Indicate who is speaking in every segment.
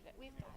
Speaker 1: save it. We've got time.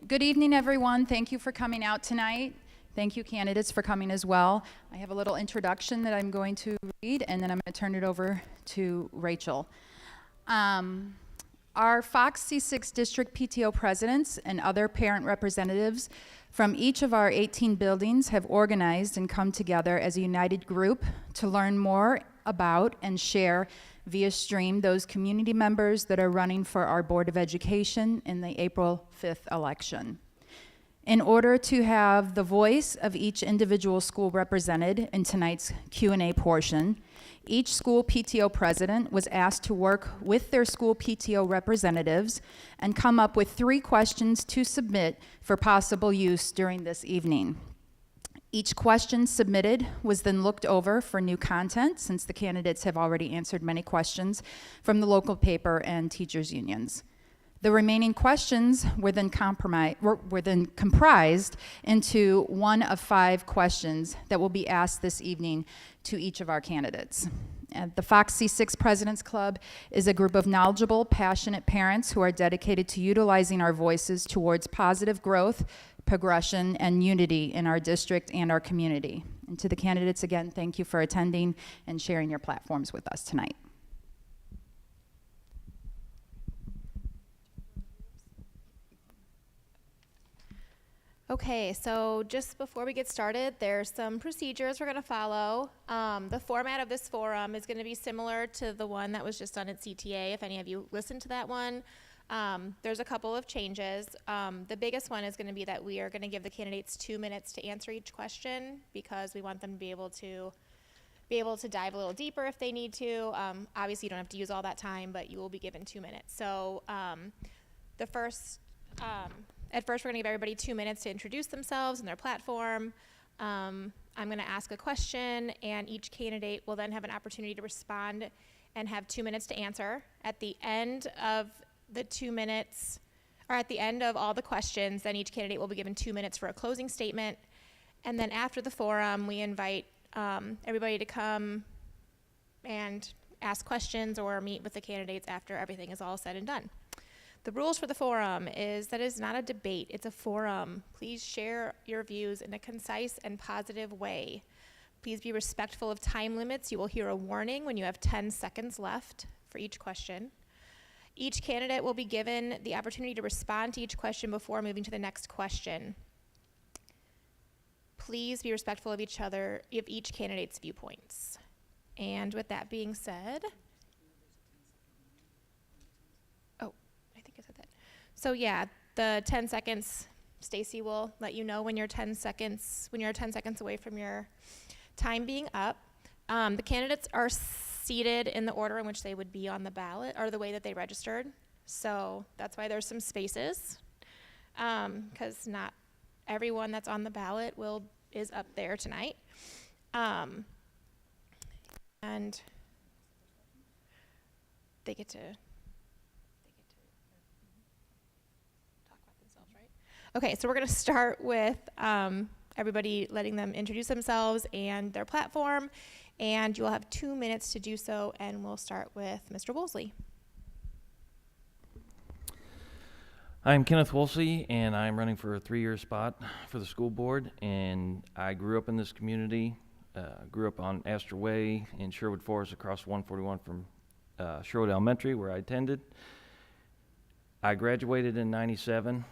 Speaker 2: Good evening, everyone. Thank you for coming out tonight. Thank you, candidates, for coming as well. I have a little introduction that I'm going to read, and then I'm going to turn it over to Rachel. Our Fox C6 District PTO presidents and other parent representatives from each of our 18 buildings have organized and come together as a united group to learn more about and share via stream those community members that are running for our Board of Education in the April 5th election. In order to have the voice of each individual school represented in tonight's Q&A portion, each school PTO president was asked to work with their school PTO representatives and come up with 3 questions to submit for possible use during this evening. Each question submitted was then looked over for new content, since the candidates have already answered many questions from the local paper and teachers' unions. The remaining questions were then comprised into one of 5 questions that will be asked this evening to each of our candidates. The Fox C6 President's Club is a group of knowledgeable, passionate parents who are dedicated to utilizing our voices towards positive growth, progression, and unity in our district and our community. And to the candidates, again, thank you for attending and sharing your platforms with us tonight.
Speaker 1: Okay, so just before we get started, there's some procedures we're going to follow. The format of this forum is going to be similar to the one that was just done at CTA, if any of you listened to that one. There's a couple of changes. The biggest one is going to be that we are going to give the candidates 2 minutes to answer each question, because we want them to be able to dive a little deeper if they need to. Obviously, you don't have to use all that time, but you will be given 2 minutes. So at first, we're going to give everybody 2 minutes to introduce themselves and their platform. I'm going to ask a question, and each candidate will then have an opportunity to respond and have 2 minutes to answer. At the end of the 2 minutes, or at the end of all the questions, then each candidate will be given 2 minutes for a closing statement. And then after the forum, we invite everybody to come and ask questions or meet with the candidates after everything is all said and done. The rules for the forum is that it's not a debate, it's a forum. Please share your views in a concise and positive way. Please be respectful of time limits. You will hear a warning when you have 10 seconds left for each question. Each candidate will be given the opportunity to respond to each question before moving to the next question. Please be respectful of each candidate's viewpoints. And with that being said, so yeah, the 10 seconds, Stacy will let you know when you're 10 seconds away from your time being up. The candidates are seated in the order in which they would be on the ballot, or the way that they registered. So that's why there's some spaces, because not everyone that's on the ballot is up there tonight. And they get to talk about themselves, right? Okay, so we're going to start with everybody letting them introduce themselves and their platform, and you'll have 2 minutes to do so, and we'll start with Mr. Woolsey.
Speaker 3: I'm Kenneth Woolsey, and I'm running for a 3-year spot for the school board, and I grew up in this community, grew up on Astor Way in Sherwood Forest across 141 from Sherwood Elementary, where I attended. I graduated in '97.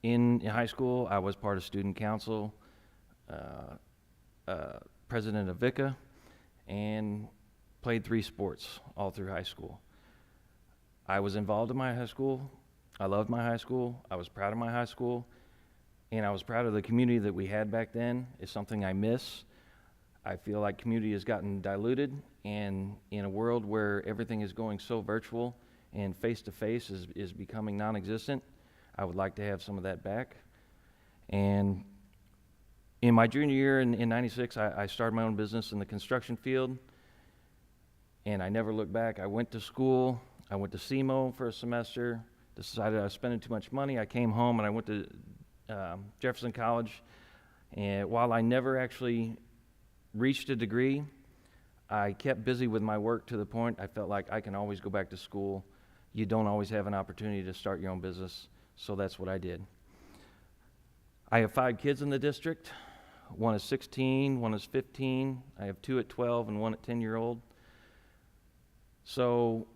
Speaker 3: In high school, I was part of student council, president of VICA, and played 3 sports all through high school. I was involved in my high school. I loved my high school. I was proud of my high school, and I was proud of the community that we had back then. It's something I miss. I feel like community has gotten diluted, and in a world where everything is going so virtual and face-to-face is becoming non-existent, I would like to have some of that back. And in my junior year in '96, I started my own business in the construction field, and I never looked back. I went to school. I went to SEMO for a semester, decided I was spending too much money. I came home and I went to Jefferson College, and while I never actually reached a degree, I kept busy with my work to the point I felt like I can always go back to school. You don't always have an opportunity to start your own business, so that's what I did. I have 5 kids in the district. One is 16, one is 15. I have 2 at 12 and 1 at 10-year-old. So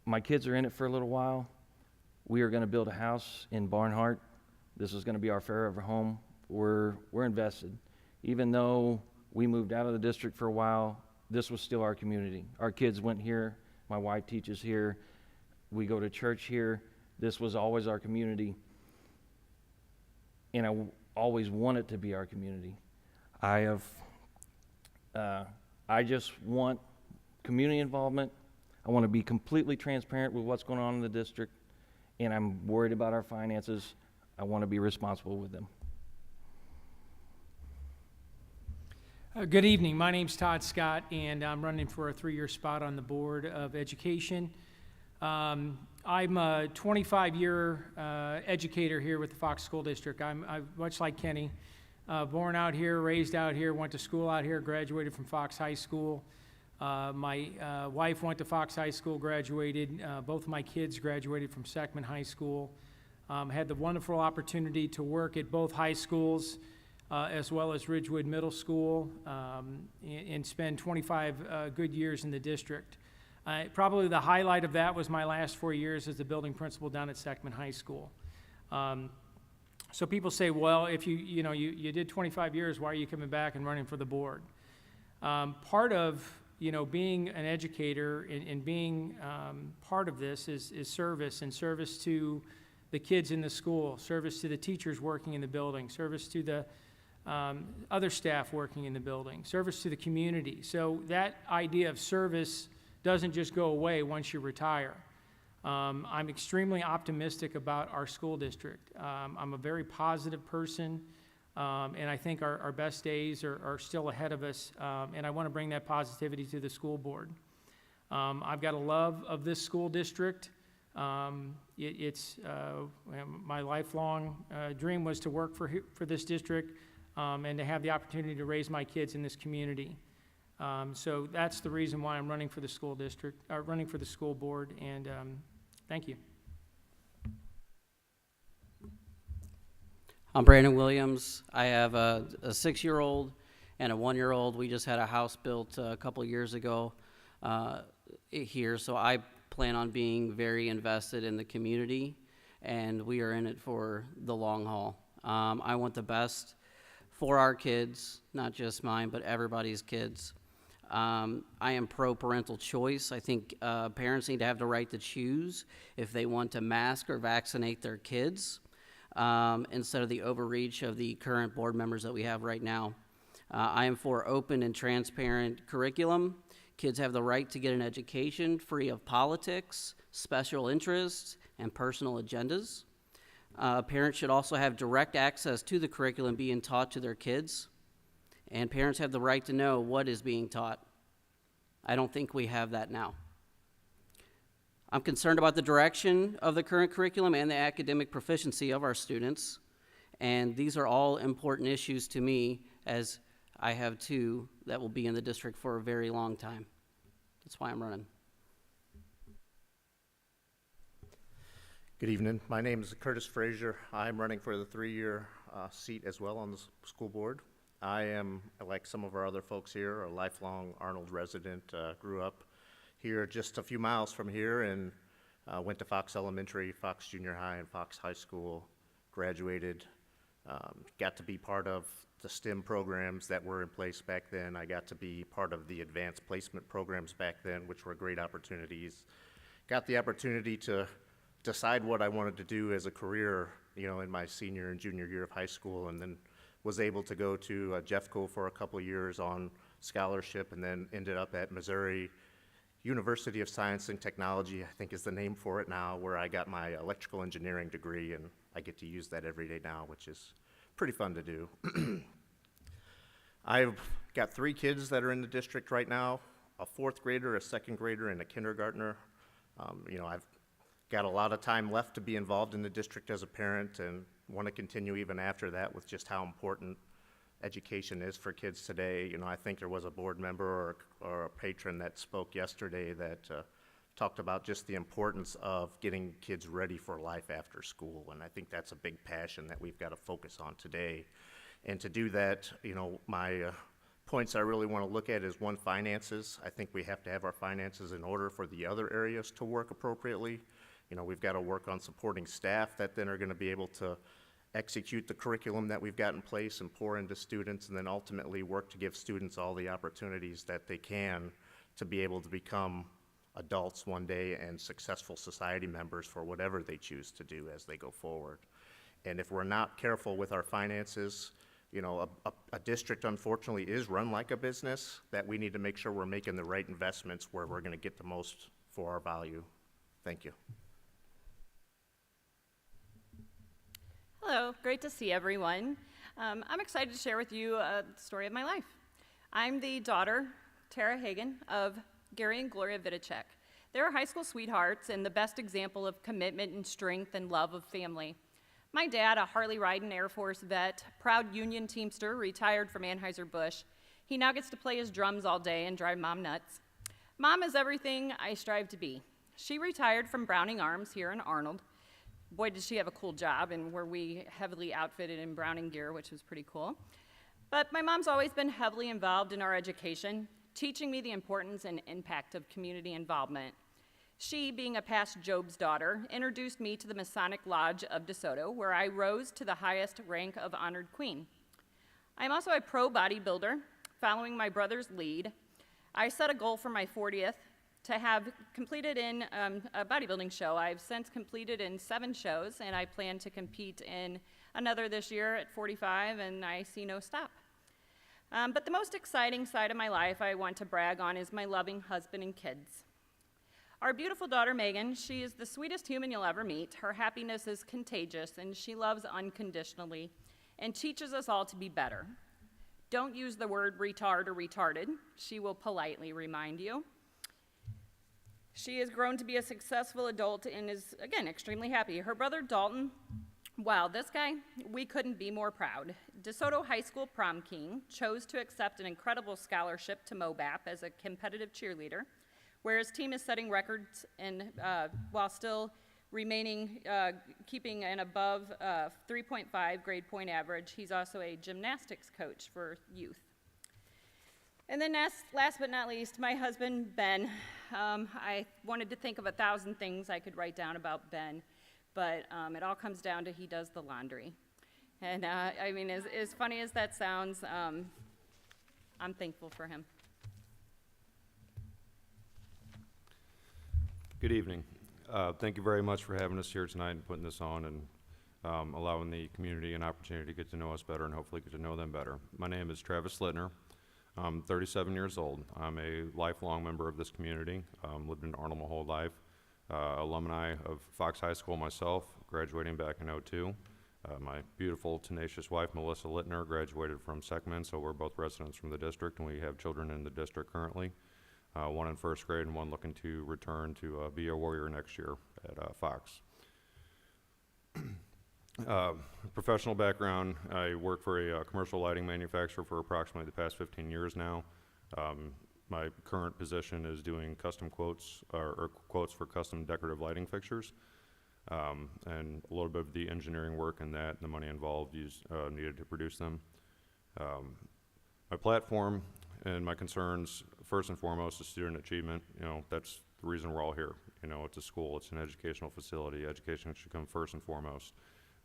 Speaker 3: my kids are in it for a little while. We are going to build a house in Barnhart. This is going to be our forever home. We're invested. Even though we moved out of the district for a while, this was still our community. Our kids went here. My wife teaches here. We go to church here. This was always our community. And I always want it to be our community. I just want community involvement. I want to be completely transparent with what's going on in the district, and I'm worried about our finances. I want to be responsible with them.
Speaker 4: Good evening. My name's Todd Scott, and I'm running for a 3-year spot on the Board of Education. I'm a 25-year educator here with the Fox School District. I'm much like Kenny, born out here, raised out here, went to school out here, graduated from Fox High School. My wife went to Fox High School, graduated. Both of my kids graduated from Seckman High School. Had the wonderful opportunity to work at both high schools as well as Ridgewood Middle School and spend 25 good years in the district. Probably the highlight of that was my last 4 years as the building principal down at Seckman High School. So people say, well, if you did 25 years, why are you coming back and running for the board? Part of being an educator and being part of this is service, and service to the kids in the school, service to the teachers working in the building, service to the other staff working in the building, service to the community. So that idea of service doesn't just go away once you retire. I'm extremely optimistic about our school district. I'm a very positive person, and I think our best days are still ahead of us, and I want to bring that positivity to the school board. I've got a love of this school district. It's my lifelong dream was to work for this district and to have the opportunity to raise my kids in this community. So that's the reason why I'm running for the school district, running for the school board, and thank you.
Speaker 5: I'm Brandon Williams. I have a 6-year-old and a 1-year-old. We just had a house built a couple years ago here, so I plan on being very invested in the community, and we are in it for the long haul. I want the best for our kids, not just mine, but everybody's kids. I am pro-parental choice. I think parents need to have the right to choose if they want to mask or vaccinate their kids instead of the overreach of the current board members that we have right now. I am for open and transparent curriculum Kids have the right to get an education free of politics, special interests, and personal agendas. Parents should also have direct access to the curriculum being taught to their kids, and parents have the right to know what is being taught. I don't think we have that now. I'm concerned about the direction of the current curriculum and the academic proficiency of our students, and these are all important issues to me, as I have two that will be in the district for a very long time. That's why I'm running.
Speaker 6: Good evening. My name is Curtis Frazier. I'm running for the 3-year seat as well on the school board. I am, like some of our other folks here, a lifelong Arnold resident. Grew up here just a few miles from here and went to Fox Elementary, Fox Junior High, and Fox High School. Graduated, got to be part of the STEM programs that were in place back then. I got to be part of the advanced placement programs back then, which were great opportunities. Got the opportunity to decide what I wanted to do as a career, in my senior and junior year of high school, and then was able to go to Jeffco for a couple of years on scholarship, and then ended up at Missouri University of Science and Technology, I think is the name for it now, where I got my electrical engineering degree, and I get to use that every day now, which is pretty fun to do. I've got 3 kids that are in the district right now, a 4th grader, a 2nd grader, and a kindergartner. I've got a lot of time left to be involved in the district as a parent, and want to continue even after that with just how important education is for kids today. I think there was a board member or a patron that spoke yesterday that talked about just the importance of getting kids ready for life after school, and I think that's a big passion that we've got to focus on today. And to do that, my points I really want to look at is, 1, finances. I think we have to have our finances in order for the other areas to work appropriately. We've got to work on supporting staff that then are going to be able to execute the curriculum that we've got in place and pour into students, and then ultimately work to give students all the opportunities that they can to be able to become adults one day and successful society members for whatever they choose to do as they go forward. And if we're not careful with our finances, a district unfortunately is run like a business, that we need to make sure we're making the right investments where we're going to get the most for our value. Thank you.
Speaker 7: Hello, great to see everyone. I'm excited to share with you the story of my life. I'm the daughter, Tara Hagan, of Gary and Gloria Vidacek. They're high school sweethearts and the best example of commitment and strength and love of family. My dad, a Harley-riding Air Force vet, proud Union Teamster, retired from Anheuser-Busch. He now gets to play his drums all day and drive Mom nuts. Mom is everything I strive to be. She retired from Browning Arms here in Arnold. Boy, did she have a cool job, and were we heavily outfitted in Browning gear, which was pretty cool. But my mom's always been heavily involved in our education, teaching me the importance and impact of community involvement. She, being a past Job's daughter, introduced me to the Masonic Lodge of DeSoto, where I rose to the highest rank of honored queen. I'm also a pro bodybuilder. Following my brother's lead, I set a goal for my 40th to have completed in a bodybuilding show. I've since completed in 7 shows, and I plan to compete in another this year at 45, and I see no stop. But the most exciting side of my life I want to brag on is my loving husband and kids. Our beautiful daughter, Megan, she is the sweetest human you'll ever meet. Her happiness is contagious, and she loves unconditionally and teaches us all to be better. Don't use the word retard or retarded, she will politely remind you. She has grown to be a successful adult and is, again, extremely happy. Her brother, Dalton, wow, this guy, we couldn't be more proud. DeSoto High School prom king chose to accept an incredible scholarship to MOBAP as a competitive cheerleader, where his team is setting records and while still remaining, keeping an above 3.5 grade point average. He's also a gymnastics coach for youth. And then last but not least, my husband, Ben. I wanted to think of 1,000 things I could write down about Ben, but it all comes down to he does the laundry. And I mean, as funny as that sounds, I'm thankful for him.
Speaker 8: Good evening. Thank you very much for having us here tonight and putting this on and allowing the community an opportunity to get to know us better and hopefully get to know them better. My name is Travis Littner. I'm 37 years old. I'm a lifelong member of this community. Lived in Arnold my whole life. Alumni of Fox High School myself, graduating back in '02. My beautiful, tenacious wife, Melissa Littner, graduated from Seckman, so we're both residents from the district, and we have children in the district currently. One in first grade and one looking to return to be a Warrior next year at Fox. Professional background, I work for a commercial lighting manufacturer for approximately the past 15 years now. My current position is doing custom quotes, or quotes for custom decorative lighting fixtures, and a little bit of the engineering work in that and the money involved needed to produce them. My platform and my concerns, first and foremost, is student achievement. You know, that's the reason we're all here. You know, it's a school, it's an educational facility. Education should come first and foremost,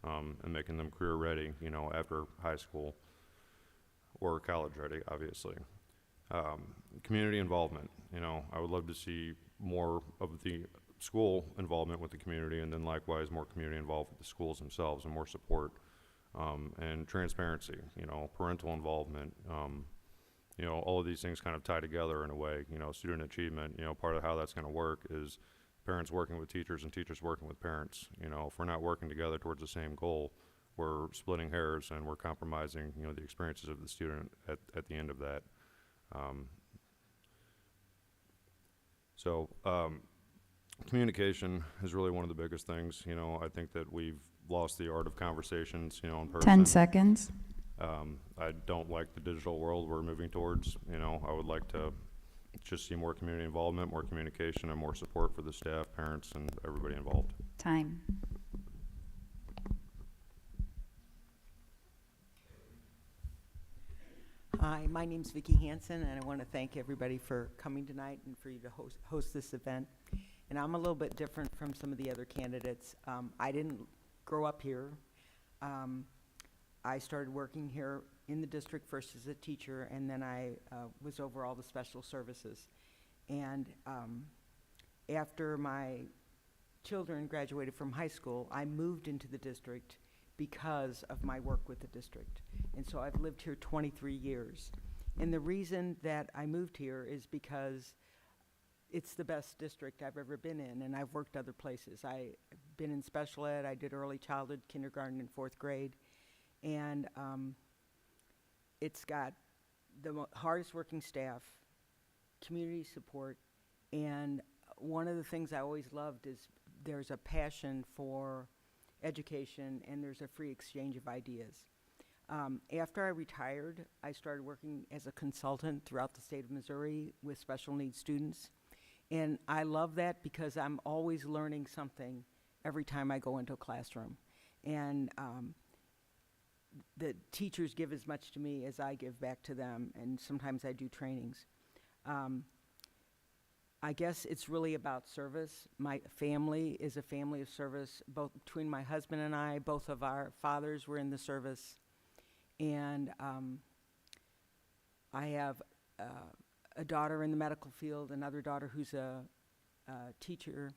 Speaker 8: and making them career ready, you know, after high school or college ready, obviously. Community involvement, you know, I would love to see more of the school involvement with the community, and then likewise more community involved with the schools themselves, and more support, and transparency, you know, parental involvement, you know, all of these things kind of tie together in a way. You know, student achievement, you know, part of how that's going to work is parents working with teachers and teachers working with parents. You know, if we're not working together towards the same goal, we're splitting hairs and we're compromising, you know, the experiences of the student at the end of that. Communication is really one of the biggest things. You know, I think that we've lost the art of conversations, you know, in person.
Speaker 2: 10 seconds.
Speaker 8: I don't like the digital world we're moving towards. You know, I would like to just see more community involvement, more communication, and more support for the staff, parents, and everybody involved.
Speaker 2: Time.
Speaker 9: Hi, my name's Vicki Hansen, and I want to thank everybody for coming tonight and for you to host this event. And I'm a little bit different from some of the other candidates. I didn't grow up here. I started working here in the district first as a teacher, and then I was over all the special services. And after my children graduated from high school, I moved into the district because of my work with the district. And so I've lived here 23 years. And the reason that I moved here is because it's the best district I've ever been in, and I've worked other places. I've been in special ed, I did early childhood, kindergarten, and 4th grade. And it's got the hardest working staff, community support, and one of the things I always loved is there's a passion for education, and there's a free exchange of ideas. After I retired, I started working as a consultant throughout the state of Missouri with special needs students. And I love that because I'm always learning something every time I go into a classroom. And the teachers give as much to me as I give back to them, and sometimes I do trainings. I guess it's really about service. My family is a family of service. Both between my husband and I, both of our fathers were in the service. And I have a daughter in the medical field, another daughter who's a teacher.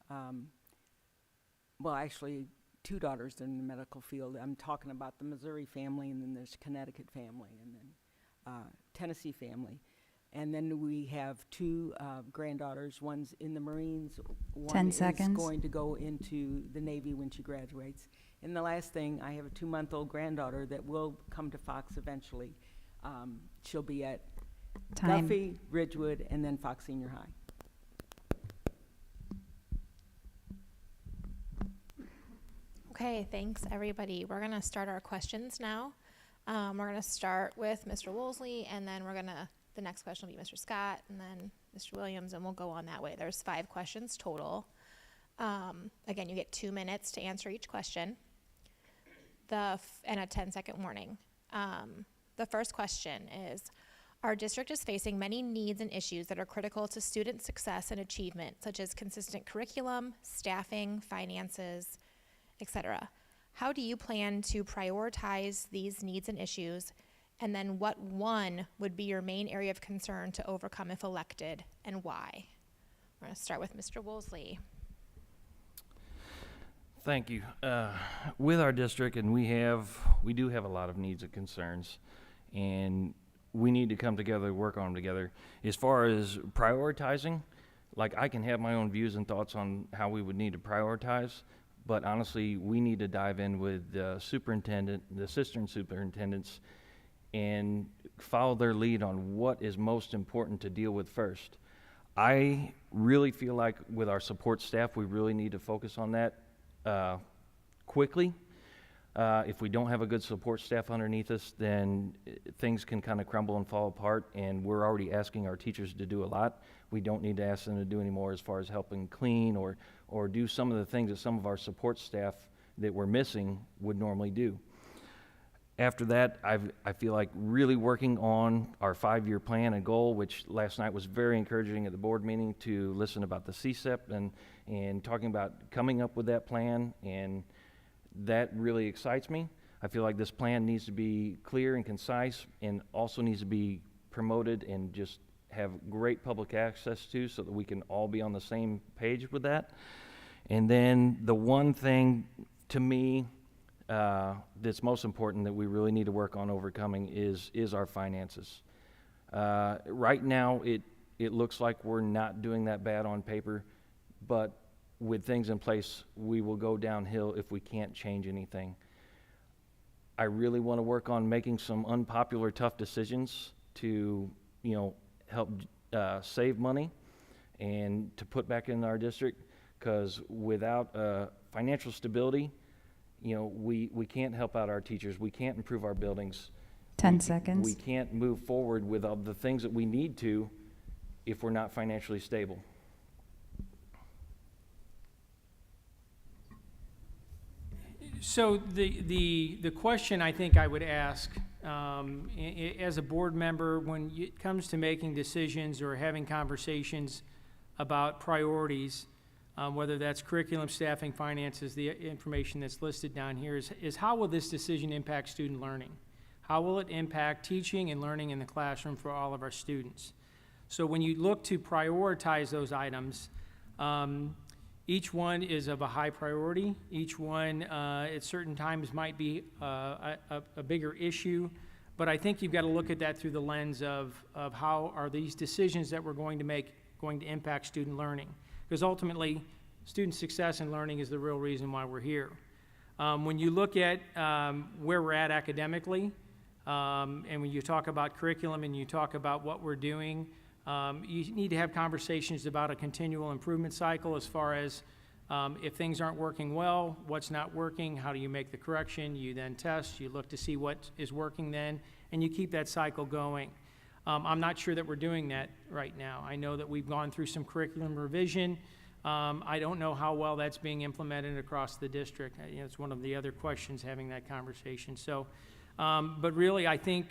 Speaker 9: Well, actually, 2 daughters in the medical field. I'm talking about the Missouri family, and then there's Connecticut family, and then Tennessee family. And then we have 2 granddaughters. One's in the Marines.
Speaker 2: 10
Speaker 9: One
Speaker 2: seconds.
Speaker 9: is going to go into the Navy when she graduates. And the last thing, I have a 2-month-old granddaughter that will come to Fox eventually. She'll be at
Speaker 2: Time.
Speaker 9: Duffy, Ridgewood, and then Fox Senior High.
Speaker 1: Okay, thanks, everybody. We're going to start our questions now. We're going to start with Mr. Woolsey, and then the next question will be Mr. Scott, and then Mr. Williams, and we'll go on that way. There's 5 questions total. Again, you get 2 minutes to answer each question, and a 10-second warning. The first question is, our district is facing many needs and issues that are critical to student success and achievement, such as consistent curriculum, staffing, finances, etc. How do you plan to prioritize these needs and issues? And then what one would be your main area of concern to overcome if elected, and why? We're going to start with Mr. Woolsey.
Speaker 3: Thank you. With our district, and we do have a lot of needs and concerns, and we need to come together, work on them together. As far as prioritizing, like I can have my own views and thoughts on how we would need to prioritize, but honestly, we need to dive in with the superintendent, the assistant superintendents, and follow their lead on what is most important to deal with first. I really feel like with our support staff, we really need to focus on that quickly. If we don't have a good support staff underneath us, then things can kind of crumble and fall apart, and we're already asking our teachers to do a lot. We don't need to ask them to do any more as far as helping clean or do some of the things that some of our support staff that we're missing would normally do. After that, I feel like really working on our 5-year plan and goal, which last night was very encouraging at the board meeting to listen about the CSEP and talking about coming up with that plan, and that really excites me. I feel like this plan needs to be clear and concise and also needs to be promoted and just have great public access to so that we can all be on the same page with that. And then the one thing to me that's most important that we really need to work on overcoming is our finances. Right now, it looks like we're not doing that bad on paper, but with things in place, we will go downhill if we can't change anything. I really want to work on making some unpopular, tough decisions to, help save money and to put back in our district, because without financial stability, we can't help out our teachers. We can't improve our buildings.
Speaker 2: 10 seconds.
Speaker 3: We can't move forward with all the things that we need to if we're not financially stable.
Speaker 4: So the question I think I would ask as a board member, when it comes to making decisions or having conversations about priorities, whether that's curriculum, staffing, finances, the information that's listed down here, is how will this decision impact student learning? How will it impact teaching and learning in the classroom for all of our students? So when you look to prioritize those items, each one is of a high priority. Each one at certain times might be a bigger issue, but I think you've got to look at that through the lens of how are these decisions that we're going to make going to impact student learning? Because ultimately, student success and learning is the real reason why we're here. When you look at where we're at academically, and when you talk about curriculum and you talk about what we're doing, you need to have conversations about a continual improvement cycle as far as if things aren't working well, what's not working, how do you make the correction, you then test, you look to see what is working then, and you keep that cycle going. I'm not sure that we're doing that right now. I know that we've gone through some curriculum revision. I don't know how well that's being implemented across the district. It's one of the other questions having that conversation. So, but really, I think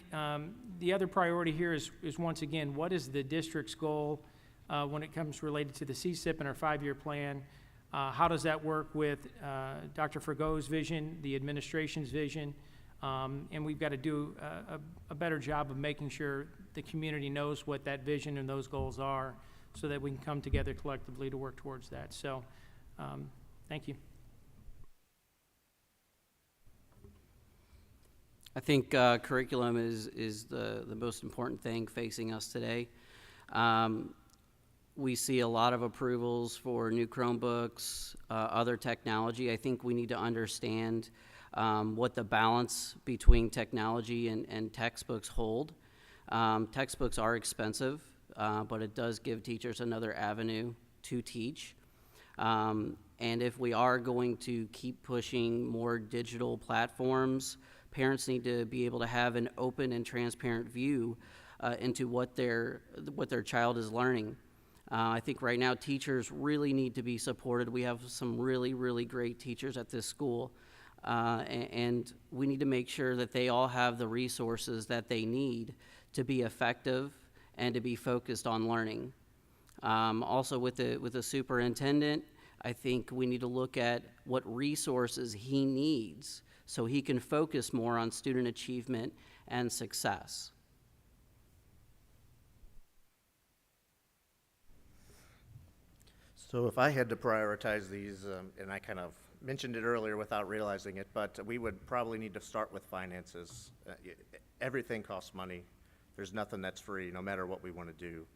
Speaker 4: the other priority here is once again, what is the district's goal when it comes related to the CSIP and our 5-year plan? How does that work with Dr. Frego's vision, the administration's vision? And we've got to do a better job of making sure the community knows what that vision and those goals are so that we can come together collectively to work towards that. So, thank you.
Speaker 5: I think curriculum is the most important thing facing us today. We see a lot of approvals for new Chromebooks, other technology. I think we need to understand what the balance between technology and textbooks hold. Textbooks are expensive, but it does give teachers another avenue to teach. And if we are going to keep pushing more digital platforms, parents need to be able to have an open and transparent view into what their child is learning. I think right now teachers really need to be supported. We have some really, really great teachers at this school, and we need to make sure that they all have the resources that they need to be effective and to be focused on learning. Also with the superintendent, I think we need to look at what resources he needs so he can focus more on student achievement and success.
Speaker 6: So if I had to prioritize these, and I kind of mentioned it earlier without realizing it, but we would probably need to start with finances. Everything costs money. there's nothing that's free, no matter what we want to do.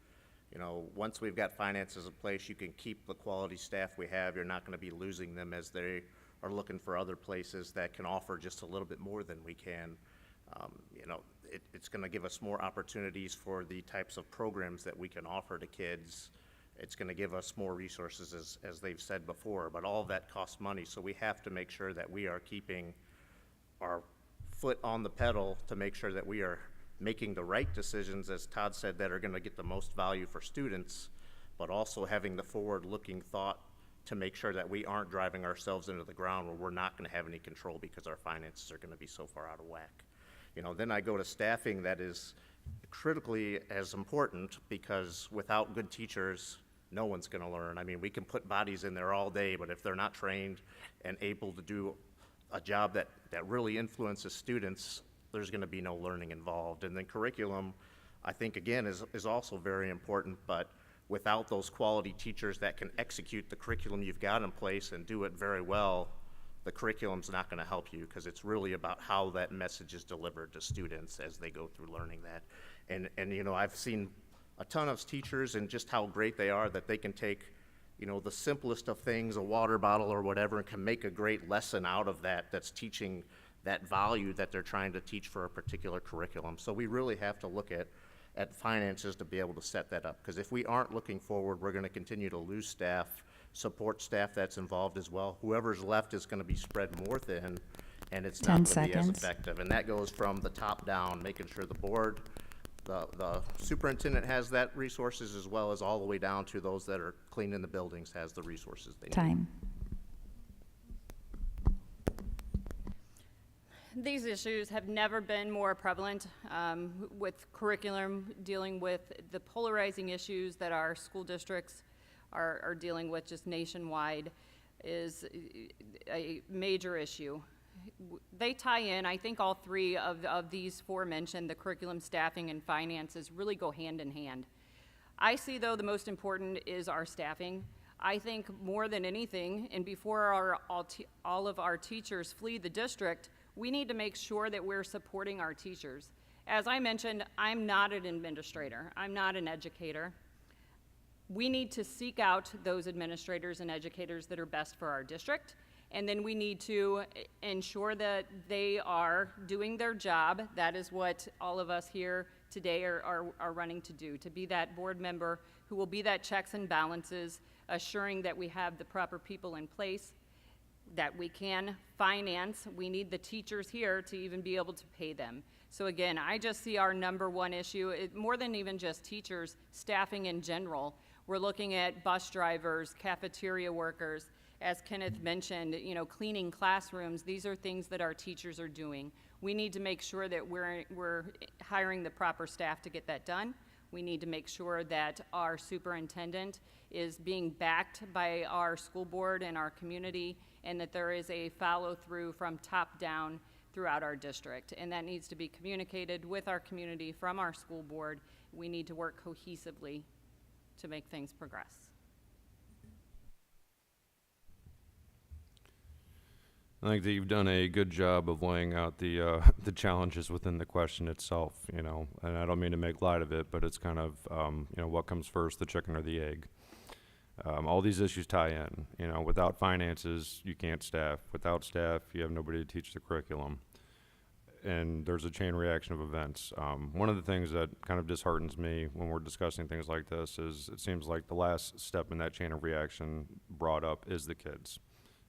Speaker 6: You know, once we've got finances in place, you can keep the quality staff we have. You're not going to be losing them as they are looking for other places that can offer just a little bit more than we can. You know, it's going to give us more opportunities for the types of programs that we can offer to kids. It's going to give us more resources, as they've said before, but all of that costs money, so we have to make sure that we are keeping our foot on the pedal to make sure that we are making the right decisions, as Todd said, that are going to get the most value for students, but also having the forward-looking thought to make sure that we aren't driving ourselves into the ground where we're not going to have any control because our finances are going to be so far out of whack. You know, then I go to staffing. That is critically as important, because without good teachers, no one's going to learn. I mean, we can put bodies in there all day, but if they're not trained and able to do a job that really influences students, there's going to be no learning involved. And then curriculum, I think, again, is also very important, but without those quality teachers that can execute the curriculum you've got in place and do it very well, the curriculum's not going to help you, because it's really about how that message is delivered to students as they go through learning that. And you know, I've seen a ton of teachers and just how great they are, that they can take, you know, the simplest of things, a water bottle or whatever, and can make a great lesson out of that that's teaching that value that they're trying to teach for a particular curriculum. So we really have to look at finances to be able to set that up, because if we aren't looking forward, we're going to continue to lose staff, support staff that's involved as well. Whoever's left is going to be spread more thin, and it's not
Speaker 2: 10
Speaker 6: going to be as
Speaker 2: seconds.
Speaker 6: effective. And that goes from the top down, making sure the board, the superintendent has that resources, as well as all the way down to those that are cleaning the buildings has the resources they need.
Speaker 2: Time.
Speaker 7: These issues have never been more prevalent with curriculum, dealing with the polarizing issues that our school districts are dealing with just nationwide is a major issue. They tie in, I think all three of these four mentioned, the curriculum, staffing, and finances, really go hand in hand. I see, though, the most important is our staffing. I think more than anything, and before all of our teachers flee the district, we need to make sure that we're supporting our teachers. As I mentioned, I'm not an administrator. I'm not an educator. We need to seek out those administrators and educators that are best for our district, and then we need to ensure that they are doing their job. That is what all of us here today are running to do, to be that board member who will be that checks and balances, assuring that we have the proper people in place, that we can finance. We need the teachers here to even be able to pay them. So again, I just see our number one issue, more than even just teachers, staffing in general. We're looking at bus drivers, cafeteria workers, as Kenneth mentioned, you know, cleaning classrooms. These are things that our teachers are doing. We need to make sure that we're hiring the proper staff to get that done. We need to make sure that our superintendent is being backed by our school board and our community, and that there is a follow-through from top down throughout our district. And that needs to be communicated with our community from our school board. We need to work cohesively to make things progress.
Speaker 8: I think that you've done a good job of laying out the challenges within the question itself, you know, and I don't mean to make light of it, but it's kind of, you know, what comes first, the chicken or the egg? All these issues tie in, you know, without finances, you can't staff. Without staff, you have nobody to teach the curriculum. And there's a chain reaction of events. One of the things that kind of disheartens me when we're discussing things like this is it seems like the last step in that chain of reaction brought up is the kids.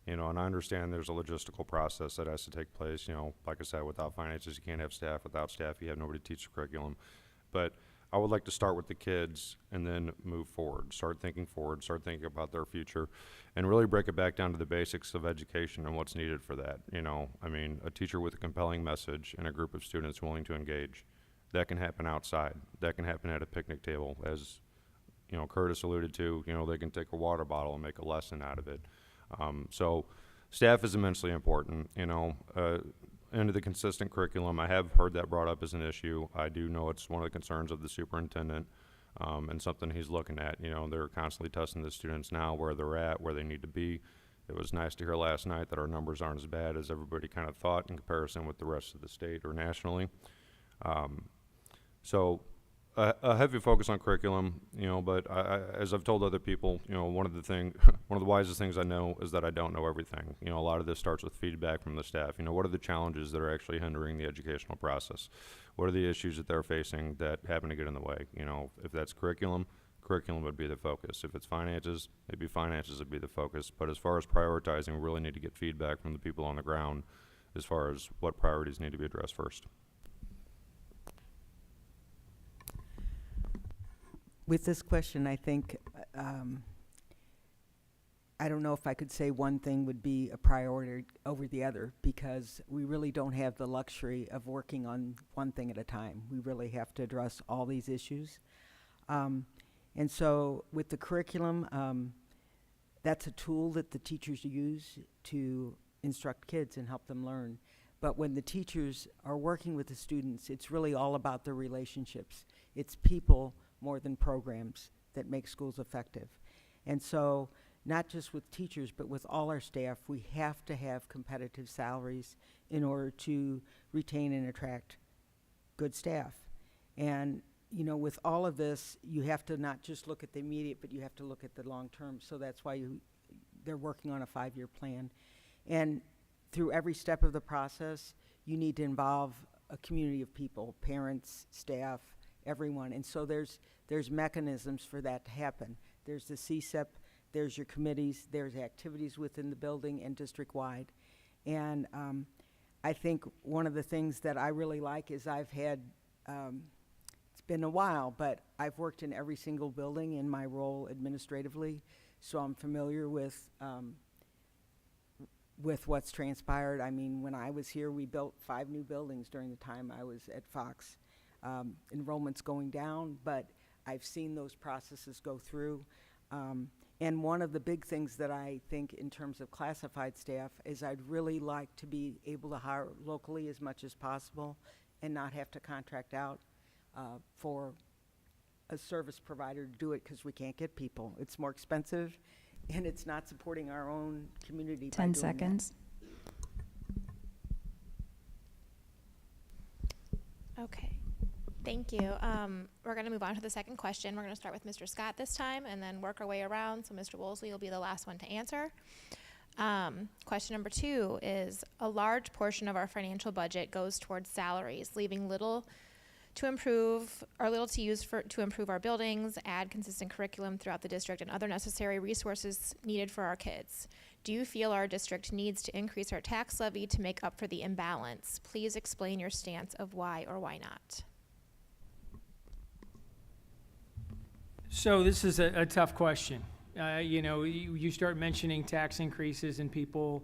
Speaker 8: You know, and I understand there's a logistical process that has to take place. You know, like I said, without finances, you can't have staff. Without staff, you have nobody to teach the curriculum. But I would like to start with the kids and then move forward, start thinking about their future, and really break it back down to the basics of education and what's needed for that. You know, I mean, a teacher with a compelling message and a group of students willing to engage, that can happen outside. That can happen at a picnic table. As, you know, Curtis alluded to, you know, they can take a water bottle and make a lesson out of it. So staff is immensely important, you know, into the consistent curriculum. I have heard that brought up as an issue. I do know it's one of the concerns of the superintendent, and something he's looking at. You know, they're constantly testing the students now where they're at, where they need to be. It was nice to hear last night that our numbers aren't as bad as everybody kind of thought in comparison with the rest of the state or nationally. So a heavy focus on curriculum, but as I've told other people, one of the wisest things I know is that I don't know everything. A lot of this starts with feedback from the staff. What are the challenges that are actually hindering the educational process? What are the issues that they're facing that happen to get in the way? If that's curriculum would be the focus. If it's finances, maybe finances would be the focus. But as far as prioritizing, we really need to get feedback from the people on the ground as far as what priorities need to be addressed first.
Speaker 9: With this question, I think, I don't know if I could say one thing would be a priority over the other, because we really don't have the luxury of working on one thing at a time. We really have to address all these issues. And so with the curriculum, that's a tool that the teachers use to instruct kids and help them learn. But when the teachers are working with the students, it's really all about the relationships. It's people more than programs that make schools effective. And so not just with teachers, but with all our staff, we have to have competitive salaries in order to retain and attract good staff. And with all of this, you have to not just look at the immediate, but you have to look at the long term. So that's why they're working on a 5-year plan. And through every step of the process, you need to involve a community of people, parents, staff, everyone. And so there's mechanisms for that to happen. There's the CSEP, there's your committees, there's activities within the building and district-wide. And I think one of the things that I really like is I've had, it's been a while, but I've worked in every single building in my role administratively, so I'm familiar with what's transpired. I mean, when I was here, we built 5 new buildings during the time I was at Fox. Enrollment's going down, but I've seen those processes go through. And one of the big things that I think in terms of classified staff is I'd really like to be able to hire locally as much as possible and not have to contract out for a service provider to do it, because we can't get people. It's more expensive, and it's not supporting our own community.
Speaker 2: 10 seconds.
Speaker 1: Okay. Thank you. We're going to move on to the second question. We're going to start with Mr. Scott this time and then work our way around. So Mr. Woolsey will be the last one to answer. Question number 2 is, a large portion of our financial budget goes towards salaries, leaving little to improve or little to use to improve our buildings, add consistent curriculum throughout the district, and other necessary resources needed for our kids. Do you feel our district needs to increase our tax levy to make up for the imbalance? Please explain your stance of why or why not.
Speaker 4: So this is a tough question. You start mentioning tax increases and people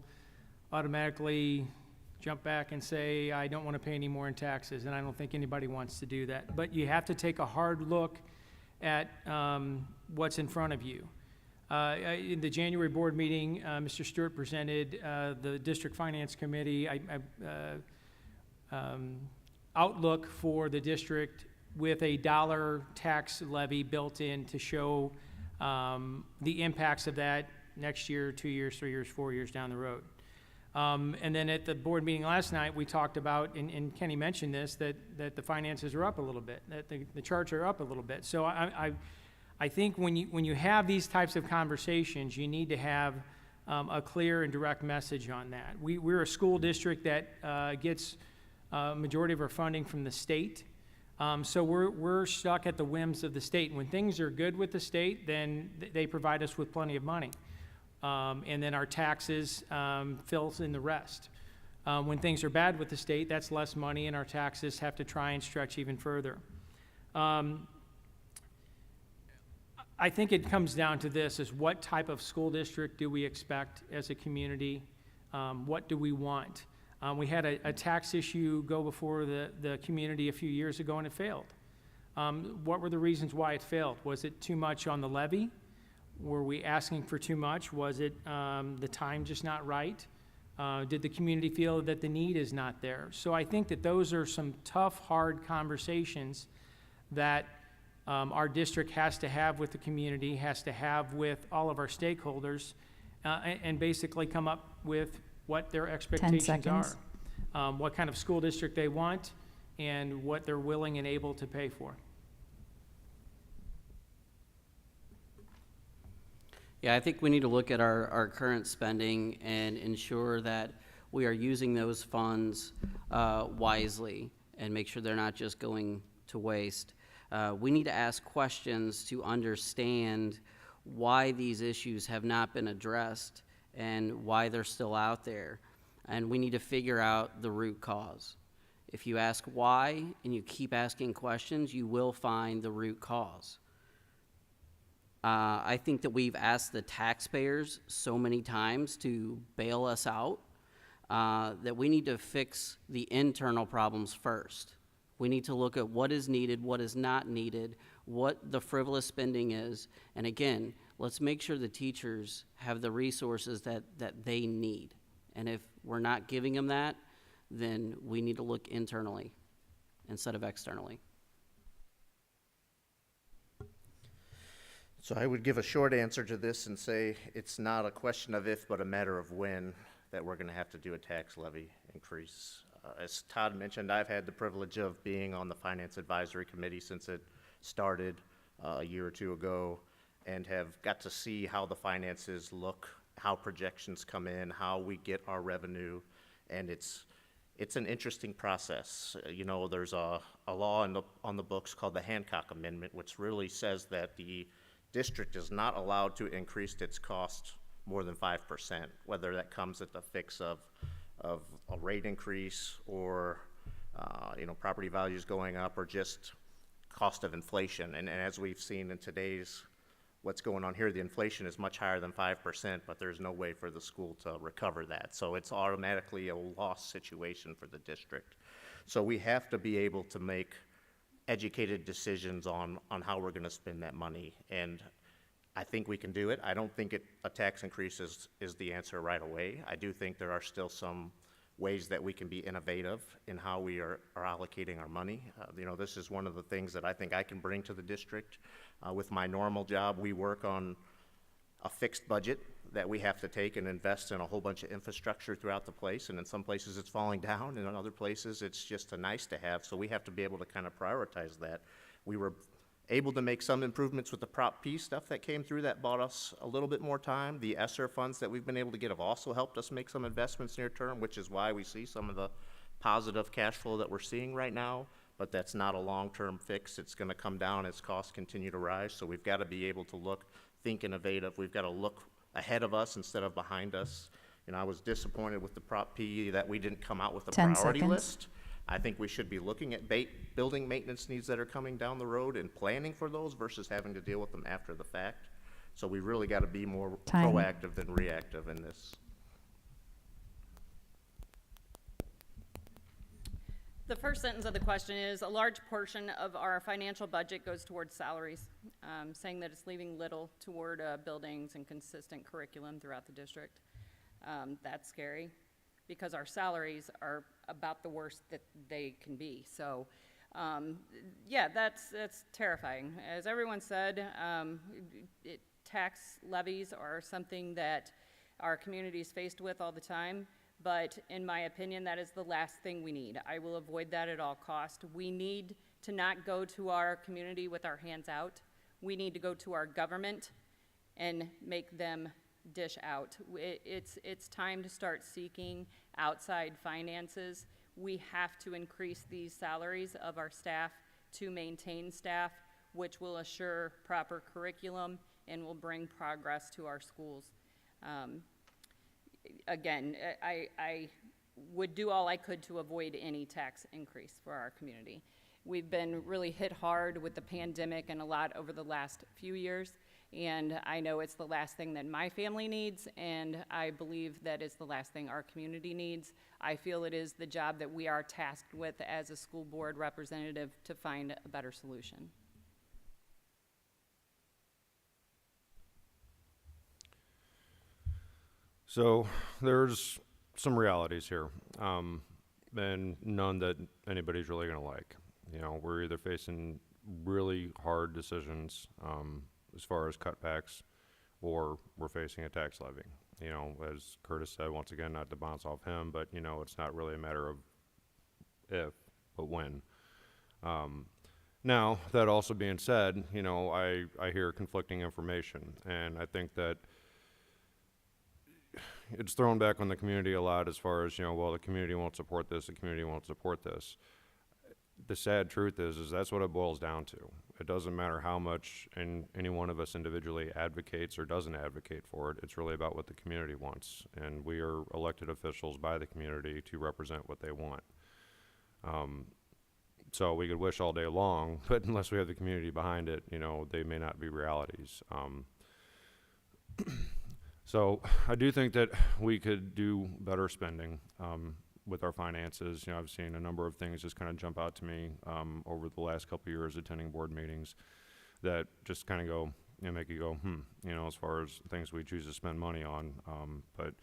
Speaker 4: automatically jump back and say, I don't want to pay any more in taxes, and I don't think anybody wants to do that. But you have to take a hard look at what's in front of you. In the January board meeting, Mr. Stewart presented the District Finance Committee outlook for the district with a dollar tax levy built in to show the impacts of that next year, 2 years, 3 years, 4 years down the road. And then at the board meeting last night, we talked about, and Kenny mentioned this, that the finances are up a little bit, that the charts are up a little bit. So I think when you have these types of conversations, you need to have a clear and direct message on that. We're a school district that gets a majority of our funding from the state. So we're stuck at the whims of the state. When things are good with the state, then they provide us with plenty of money. And then our taxes fills in the rest. When things are bad with the state, that's less money, and our taxes have to try and stretch even further. I think it comes down to this, is what type of school district do we expect as a community? What do we want? We had a tax issue go before the community a few years ago, and it failed. What were the reasons why it failed? Was it too much on the levy? Were we asking for too much? Was it the time just not right? Did the community feel that the need is not there? So I think that those are some tough, hard conversations that our district has to have with the community, has to have with all of our stakeholders, and basically come up with what their expectations are. What kind of school district they want, and what they're willing and able to pay for.
Speaker 5: Yeah, I think we need to look at our current spending and ensure that we are using those funds wisely and make sure they're not just going to waste. We need to ask questions to understand why these issues have not been addressed and why they're still out there. And we need to figure out the root cause. If you ask why and you keep asking questions, you will find the root cause. I think that we've asked the taxpayers so many times to bail us out that we need to fix the internal problems first. We need to look at what is needed, what is not needed, what the frivolous spending is, and again, let's make sure the teachers have the resources that they need. And if we're not giving them that, then we need to look internally instead of externally.
Speaker 6: So I would give a short answer to this and say it's not a question of if, but a matter of when that we're going to have to do a tax levy increase. As Todd mentioned, I've had the privilege of being on the Finance Advisory Committee since it started a year or two ago, and have got to see how the finances look, how projections come in, how we get our revenue, and it's an interesting process. You know, there's a law on the books called the Hancock Amendment, which really says that the district is not allowed to increase its cost more than 5%, whether that comes at the fix of a rate increase or property values going up or just cost of inflation. And as we've seen in today's what's going on here, the inflation is much higher than 5%, but there's no way for the school to recover that. So it's automatically a loss situation for the district. So we have to be able to make educated decisions on how we're going to spend that money. And I think we can do it. I don't think a tax increase is the answer right away. I do think there are still some ways that we can be innovative in how we are allocating our money. This is one of the things that I think I can bring to the district. With my normal job, we work on a fixed budget that we have to take and invest in a whole bunch of infrastructure throughout the place, and in some places it's falling down, and in other places it's just a nice to have, so we have to be able to kind of prioritize that. We were able to make some improvements with the Prop P stuff that came through that bought us a little bit more time. The ESSER funds that we've been able to get have also helped us make some investments near term, which is why we see some of the positive cash flow that we're seeing right now, but that's not a long-term fix. It's going to come down as costs continue to rise, so we've got to be able to think innovative. We've got to look ahead of us instead of behind us. I was disappointed with the Prop P that we didn't come out with a
Speaker 2: 10
Speaker 6: priority
Speaker 2: seconds.
Speaker 6: list. I think we should be looking at building maintenance needs that are coming down the road and planning for those versus having to deal with them after the fact. So we really got to be more
Speaker 2: Time.
Speaker 6: proactive than reactive in this.
Speaker 7: The first sentence of the question is, a large portion of our financial budget goes towards salaries, saying that it's leaving little toward buildings and consistent curriculum throughout the district. That's scary, because our salaries are about the worst that they can be. So, yeah, that's terrifying. As everyone said, tax levies are something that our community is faced with all the time. But in my opinion, that is the last thing we need. I will avoid that at all cost. We need to not go to our community with our hands out. We need to go to our government and make them dish out. It's time to start seeking outside finances. We have to increase these salaries of our staff to maintain staff, which will assure proper curriculum and will bring progress to our schools. Again, I would do all I could to avoid any tax increase for our community. We've been really hit hard with the pandemic and a lot over the last few years, and I know it's the last thing that my family needs, and I believe that it's the last thing our community needs. I feel it is the job that we are tasked with as a school board representative to find a better solution.
Speaker 8: So there's some realities here, and none that anybody's really going to like. We're either facing really hard decisions as far as cutbacks, or we're facing a tax levy. As Curtis said, once again, not to bounce off him, but it's not really a matter of if, but when. Now, that also being said, you know, I hear conflicting information, and I think that it's thrown back on the community a lot as far as, you know, well, the community won't support this, the community won't support this. The sad truth is that's what it boils down to. It doesn't matter how much any one of us individually advocates or doesn't advocate for it. It's really about what the community wants, and we are elected officials by the community to represent what they want. So we could wish all day long, but unless we have the community behind it, you know, they may not be realities. So I do think that we could do better spending with our finances. You know, I've seen a number of things just kind of jump out to me over the last couple of years attending board meetings that just kind of go, you know, make you go, you know, as far as things we choose to spend money on. But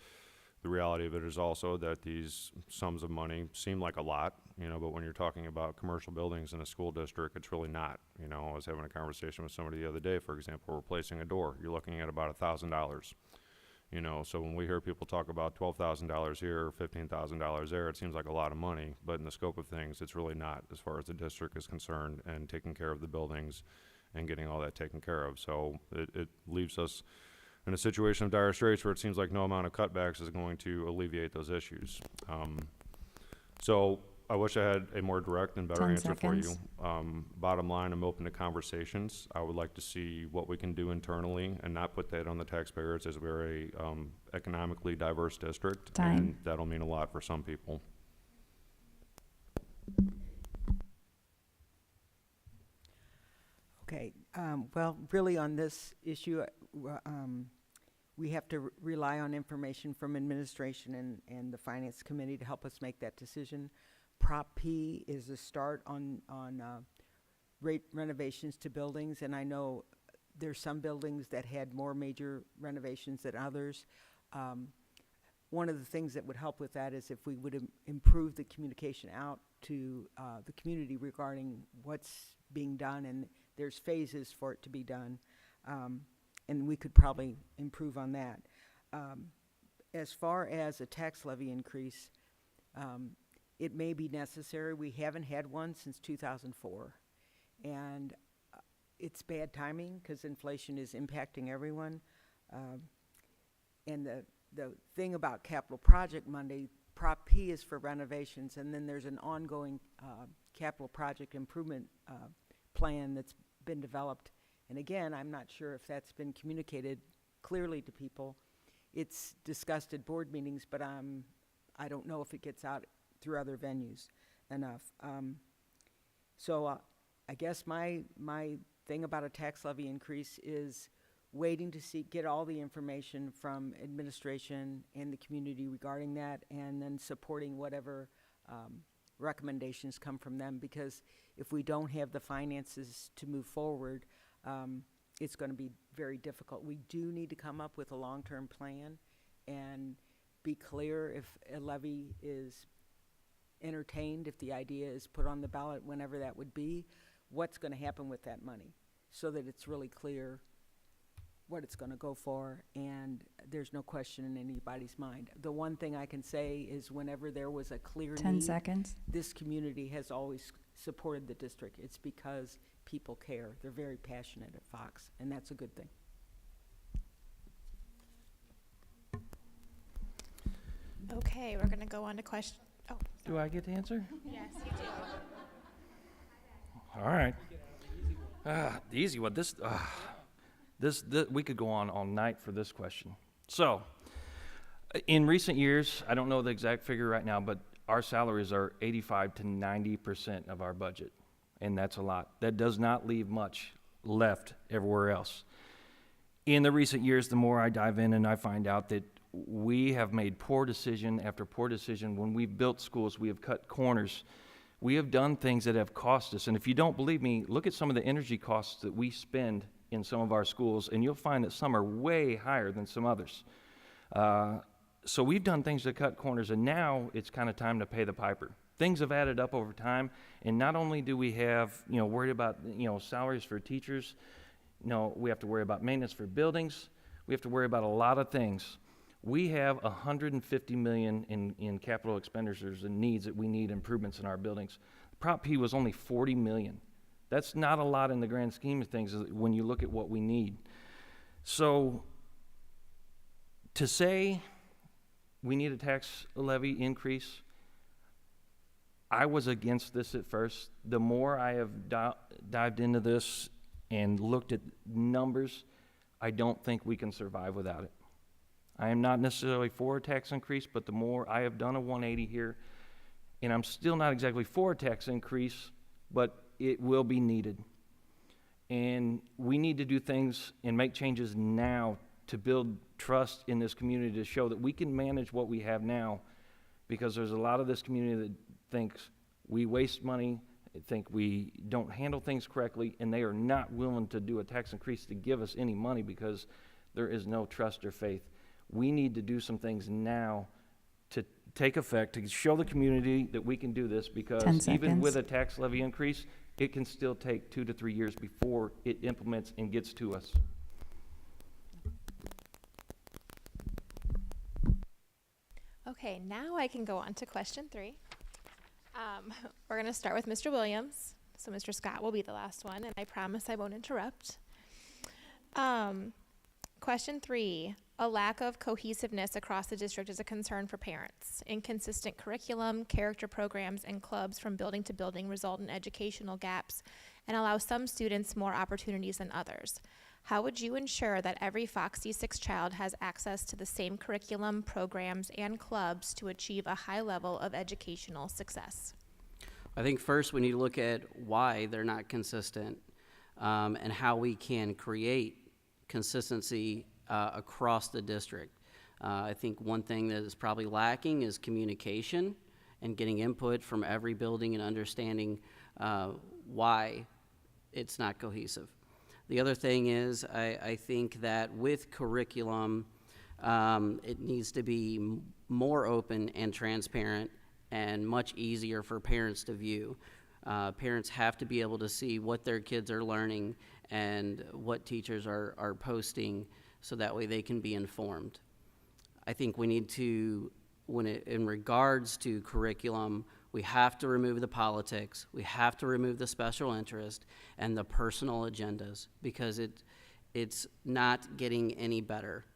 Speaker 8: the reality of it is also that these sums of money seem like a lot, you know, but when you're talking about commercial buildings in a school district, it's really not. You know, I was having a conversation with somebody the other day, for example, replacing a door. You're looking at about $1,000. You know, so when we hear people talk about $12,000 here, $15,000 there, it seems like a lot of money, but in the scope of things, it's really not as far as the district is concerned and taking care of the buildings and getting all that taken care of. So it leaves us in a situation of dire straits where it seems like no amount of cutbacks is going to alleviate those issues. So I wish I had a more direct and better
Speaker 2: 10
Speaker 8: answer
Speaker 2: seconds.
Speaker 8: for you. Bottom line, I'm open to conversations. I would like to see what we can do internally and not put that on the taxpayers, as we're a economically diverse district.
Speaker 2: Time.
Speaker 8: And that'll mean a lot for some people.
Speaker 9: Okay, well, really on this issue, we have to rely on information from administration and the finance committee to help us make that decision. Prop P is a start on rate renovations to buildings, and I know there's some buildings that had more major renovations than others. One of the things that would help with that is if we would improve the communication out to the community regarding what's being done, and there's phases for it to be done, and we could probably improve on that. As far as a tax levy increase, it may be necessary. We haven't had one since 2004, and it's bad timing because inflation is impacting everyone. And the thing about Capital Project Monday, Prop P is for renovations, and then there's an ongoing capital project improvement plan that's been developed. And again, I'm not sure if that's been communicated clearly to people. It's discussed at board meetings, but I don't know if it gets out through other venues enough. So I guess my thing about a tax levy increase is waiting to get all the information from administration and the community regarding that, and then supporting whatever recommendations come from them, because if we don't have the finances to move forward, it's going to be very difficult. We do need to come up with a long-term plan and be clear if a levy is entertained, if the idea is put on the ballot, whenever that would be, what's going to happen with that money, so that it's really clear what it's going to go for, and there's no question in anybody's mind. The one thing I can say is whenever there was a clear
Speaker 2: 10
Speaker 9: need,
Speaker 2: seconds.
Speaker 9: this community has always supported the district. It's because people care. They're very passionate at Fox, and that's a good thing.
Speaker 1: Okay, we're gonna go on to question. Oh,
Speaker 3: Do I get to answer?
Speaker 1: yes, you do.
Speaker 3: All right. The easy one. This we could go on all night for this question. So, in recent years, I don't know the exact figure right now, but our salaries are 85 to 90% of our budget, and that's a lot. That does not leave much left everywhere else. In the recent years, the more I dive in and I find out that we have made poor decision after poor decision. When we've built schools, we have cut corners. We have done things that have cost us. And if you don't believe me, look at some of the energy costs that we spend in some of our schools, and you'll find that some are way higher than some others. So we've done things to cut corners, and now it's kind of time to pay the piper. Things have added up over time, and not only do we have, worried about, salaries for teachers, we have to worry about maintenance for buildings. We have to worry about a lot of things. We have $150 million in capital expenditures and needs that we need improvements in our buildings. The Prop P was only 40 million. That's not a lot in the grand scheme of things when you look at what we need. So to say we need a tax levy increase, I was against this at first. The more I have dived into this and looked at numbers, I don't think we can survive without it. I am not necessarily for a tax increase, but the more I have done a 180 here, and I'm still not exactly for a tax increase, but it will be needed. And we need to do things and make changes now to build trust in this community to show that we can manage what we have now, because there's a lot of this community that thinks we waste money, think we don't handle things correctly, and they are not willing to do a tax increase to give us any money because there is no trust or faith. We need to do some things now to take effect, to show the community that we can do this, because
Speaker 2: 10
Speaker 3: even
Speaker 2: seconds.
Speaker 3: with a tax levy increase, it can still take 2 to 3 years before it implements and gets to us.
Speaker 1: Okay, now I can go on to question 3. We're going to start with Mr. Williams. So Mr. Scott will be the last one, and I promise I won't interrupt. Question 3. A lack of cohesiveness across the district is a concern for parents. Inconsistent curriculum, character programs, and clubs from building to building result in educational gaps and allow some students more opportunities than others. How would you ensure that every Fox C6 child has access to the same curriculum, programs, and clubs to achieve a high level of educational success?
Speaker 5: I think first we need to look at why they're not consistent, and how we can create consistency across the district. I think one thing that is probably lacking is communication and getting input from every building and understanding why it's not cohesive. The other thing is, I think that with curriculum, it needs to be more open and transparent and much easier for parents to view. Parents have to be able to see what their kids are learning and what teachers are posting, so that way they can be informed. I think we need to, in regards to curriculum, we have to remove the politics, we have to remove the special interest and the personal agendas, because it's not getting any better.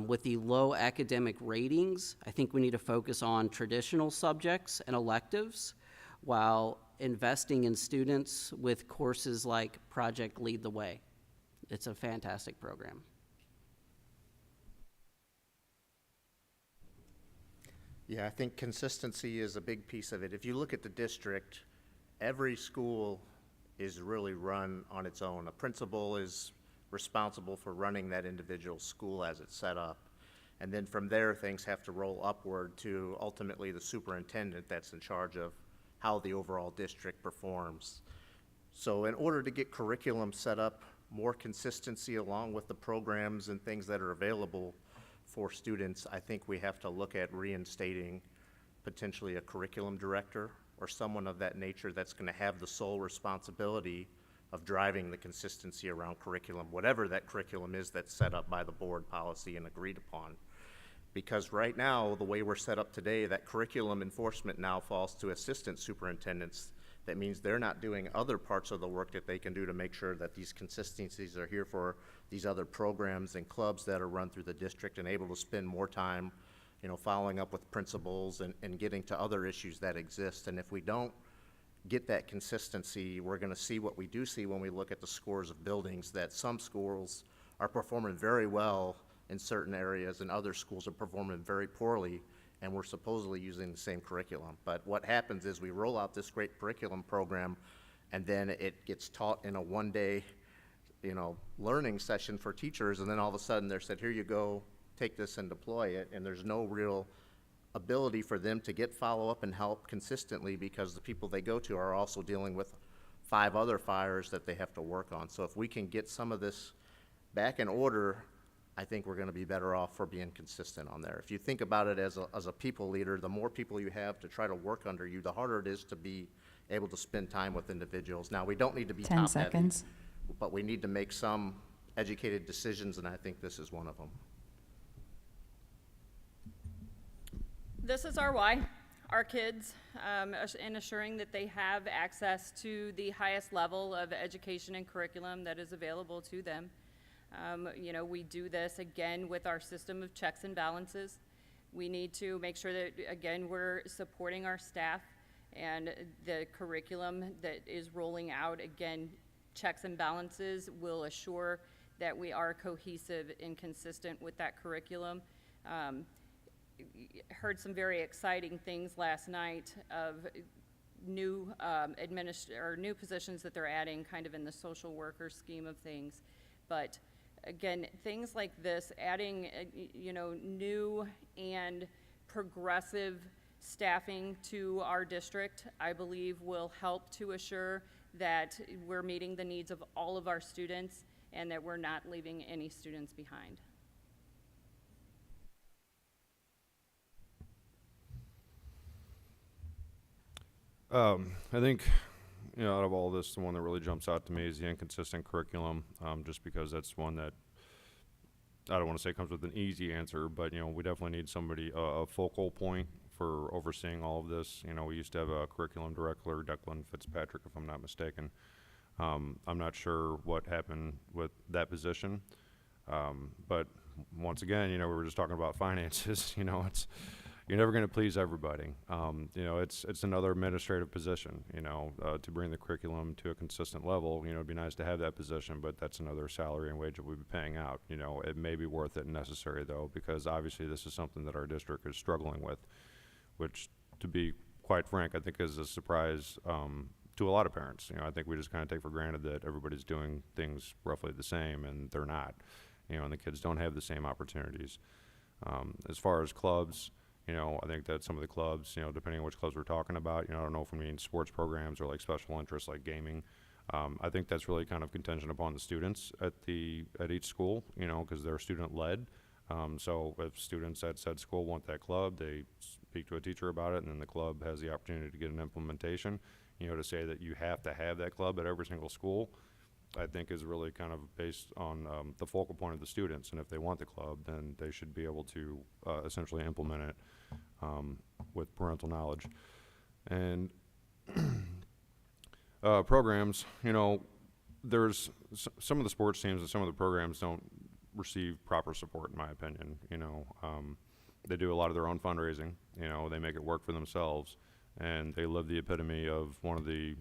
Speaker 5: With the low academic ratings, I think we need to focus on traditional subjects and electives while investing in students with courses like Project Lead the Way. It's a fantastic program.
Speaker 6: Yeah, I think consistency is a big piece of it. If you look at the district, every school is really run on its own. A principal is responsible for running that individual school as it's set up. And then from there, things have to roll upward to ultimately the superintendent that's in charge of how the overall district performs. So in order to get curriculum set up, more consistency along with the programs and things that are available for students, I think we have to look at reinstating potentially a curriculum director or someone of that nature that's going to have the sole responsibility of driving the consistency around curriculum, whatever that curriculum is that's set up by the board policy and agreed upon. Because right now, the way we're set up today, that curriculum enforcement now falls to assistant superintendents. That means they're not doing other parts of the work that they can do to make sure that these consistencies are here for these other programs and clubs that are run through the district, and able to spend more time, following up with principals and getting to other issues that exist. And if we don't get that consistency, we're going to see what we do see when we look at the scores of buildings, that some schools are performing very well in certain areas and other schools are performing very poorly, and we're supposedly using the same curriculum. But what happens is we roll out this great curriculum program, and then it gets taught in a one-day, learning session for teachers, and then all of a sudden they're said, here you go, take this and deploy it, and there's no real ability for them to get follow-up and help consistently, because the people they go to are also dealing with 5 other fires that they have to work on. So if we can get some of this back in order, I think we're going to be better off for being consistent on there. If you think about it as a people leader, the more people you have to try to work under you, the harder it is to be able to spend time with individuals. Now, we don't need to be
Speaker 2: 10
Speaker 6: top
Speaker 2: seconds.
Speaker 6: heavy, but we need to make some educated decisions, and I think this is one of them.
Speaker 7: This is our why. our kids and assuring that they have access to the highest level of education and curriculum that is available to them. You know, we do this again with our system of checks and balances. We need to make sure that, again, we're supporting our staff and the curriculum that is rolling out. Again, checks and balances will assure that we are cohesive and consistent with that curriculum. Heard some very exciting things last night of new new positions that they're adding kind of in the social worker scheme of things. But again, things like this, adding, you know, new and progressive staffing to our district, I believe will help to assure that we're meeting the needs of all of our students and that we're not leaving any students behind.
Speaker 8: I think, you know, out of all this, the one that really jumps out to me is the inconsistent curriculum, just because that's one that, I don't want to say comes with an easy answer, but, you know, we definitely need somebody, a focal point for overseeing all of this. You know, we used to have a curriculum director, Declan Fitzpatrick, if I'm not mistaken. I'm not sure what happened with that position, but once again, you know, we were just talking about finances. You know, you're never going to please everybody. You know, it's another administrative position, you know, to bring the curriculum to a consistent level. You know, it'd be nice to have that position, but that's another salary and wage that we'd be paying out. You know, it may be worth it and necessary, though, because obviously this is something that our district is struggling with, which, to be quite frank, I think is a surprise to a lot of parents. You know, I think we just kind of take for granted that everybody's doing things roughly the same, and they're not. You know, and the kids don't have the same opportunities. As far as clubs, you know, I think that some of the clubs, you know, depending on which clubs we're talking about, you know, I don't know if we mean sports programs or like special interests like gaming. I think that's really kind of contingent upon the students at each school, you know, because they're student led. So if students at said school want that club, they speak to a teacher about it, and then the club has the opportunity to get an implementation. You know, to say that you have to have that club at every single school, I think is really kind of based on the focal point of the students. And if they want the club, then they should be able to essentially implement it with parental knowledge. And programs, you know, there's some of the sports teams and some of the programs don't receive proper support, in my opinion. You know, they do a lot of their own fundraising. You know, they make it work for themselves, and they live the epitome of one of the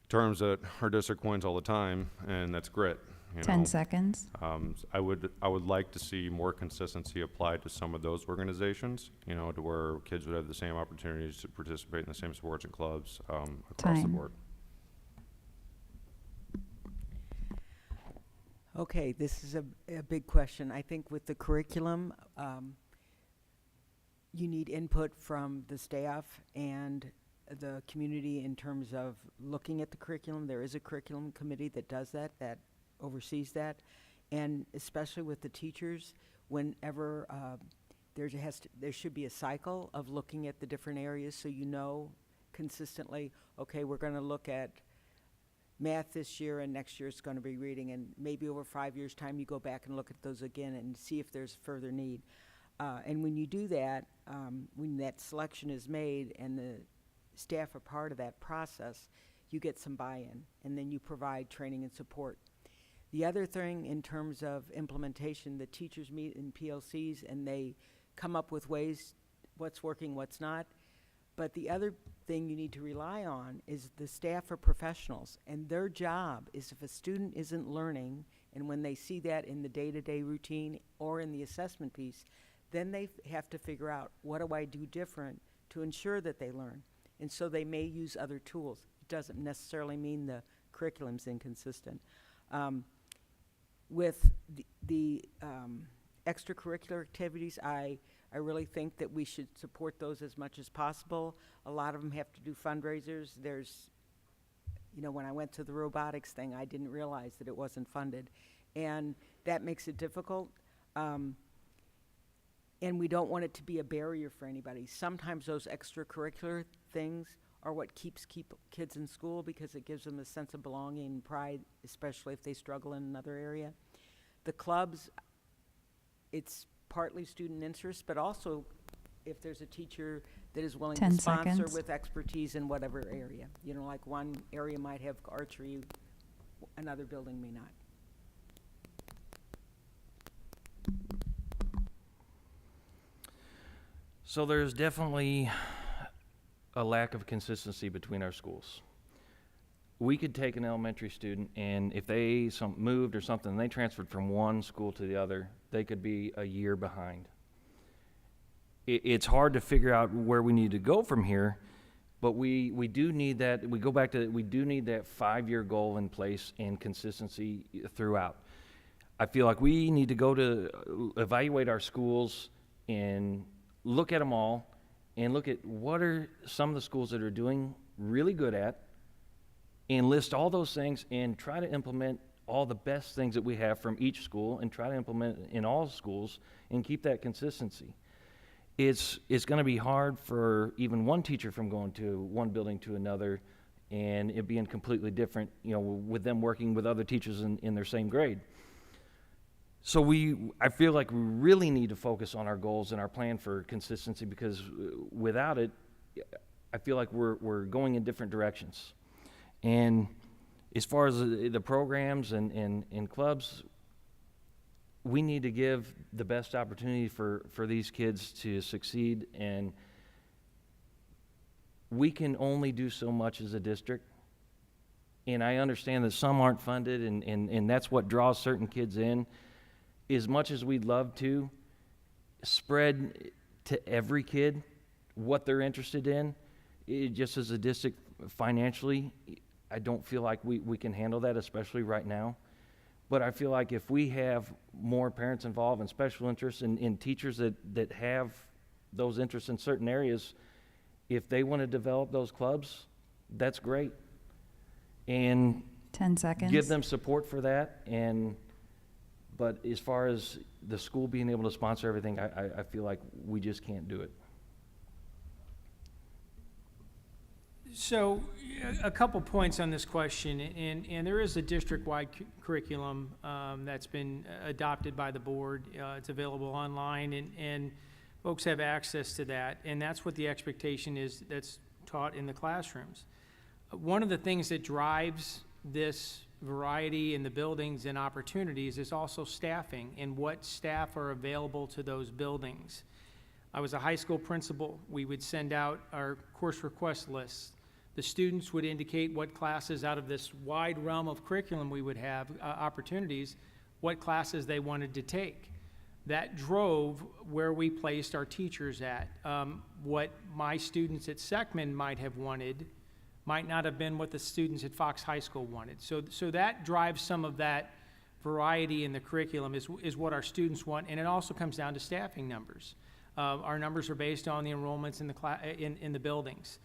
Speaker 8: terms that our district coins all the time, and that's grit.
Speaker 2: 10 seconds.
Speaker 8: I would like to see more consistency applied to some of those organizations, you know, to where kids would have the same opportunities to participate in the same sports and clubs across the board.
Speaker 9: Okay, this is a big question. I think with the curriculum, you need input from the staff and the community in terms of looking at the curriculum. There is a curriculum committee that does that oversees that. And especially with the teachers, whenever there should be a cycle of looking at the different areas, so you know consistently, okay, we're going to look at math this year, and next year it's going to be reading, and maybe over 5 years' time you go back and look at those again and see if there's further need. And when you do that, when that selection is made and the staff are part of that process, you get some buy-in, and then you provide training and support. The other thing in terms of implementation, the teachers meet in PLCs and they come up with ways, what's working, what's not. But the other thing you need to rely on is the staff are professionals, and their job is, if a student isn't learning, and when they see that in the day-to-day routine or in the assessment piece, then they have to figure out, what do I do different to ensure that they learn? And so they may use other tools. It doesn't necessarily mean the curriculum's inconsistent. With the extracurricular activities, I really think that we should support those as much as possible. A lot of them have to do fundraisers. There's, you know, when I went to the robotics thing, I didn't realize that it wasn't funded. And that makes it difficult. And we don't want it to be a barrier for anybody. Sometimes those extracurricular things are what keeps kids in school, because it gives them a sense of belonging and pride, especially if they struggle in another area. The clubs, it's partly student interest, but also if there's a teacher that is willing
Speaker 2: 10
Speaker 9: to sponsor
Speaker 2: seconds.
Speaker 9: with expertise in whatever area. You know, like one area might have archery, another building may not.
Speaker 3: So there's definitely a lack of consistency between our schools. We could take an elementary student, and if they moved or something, and they transferred from one school to the other, they could be a year behind. It's hard to figure out where we need to go from here, but we do need that. We go back to, we do need that 5-year goal in place and consistency throughout. I feel like we need to go to evaluate our schools and look at them all and look at what are some of the schools that are doing really good at, and list all those things and try to implement all the best things that we have from each school and try to implement it in all schools and keep that consistency. It's going to be hard for even one teacher from going to one building to another and it being completely different, you know, with them working with other teachers in their same grade. So I feel like we really need to focus on our goals and our plan for consistency, because without it, I feel like we're going in different directions. And as far as the programs and clubs, we need to give the best opportunity for these kids to succeed, and we can only do so much as a district. And I understand that some aren't funded, and that's what draws certain kids in. As much as we'd love to spread to every kid what they're interested in, just as a district financially, I don't feel like we can handle that, especially right now. But I feel like if we have more parents involved and special interests and teachers that have those interests in certain areas, if they want to develop those clubs, that's great. And
Speaker 2: 10 seconds.
Speaker 3: give them support for that. But as far as the school being able to sponsor everything, I feel like we just can't do it.
Speaker 4: So, a couple points on this question, and there is a district-wide curriculum that's been adopted by the board. It's available online, and folks have access to that, and that's what the expectation is that's taught in the classrooms. One of the things that drives this variety in the buildings and opportunities is also staffing and what staff are available to those buildings. I was a high school principal. We would send out our course request lists. The students would indicate what classes out of this wide realm of curriculum we would have, opportunities, what classes they wanted to take. That drove where we placed our teachers at. What my students at Seckman might have wanted might not have been what the students at Fox High School wanted. So that drives some of that variety in the curriculum is what our students want, and it also comes down to staffing numbers. Our numbers are based on the enrollments in the buildings.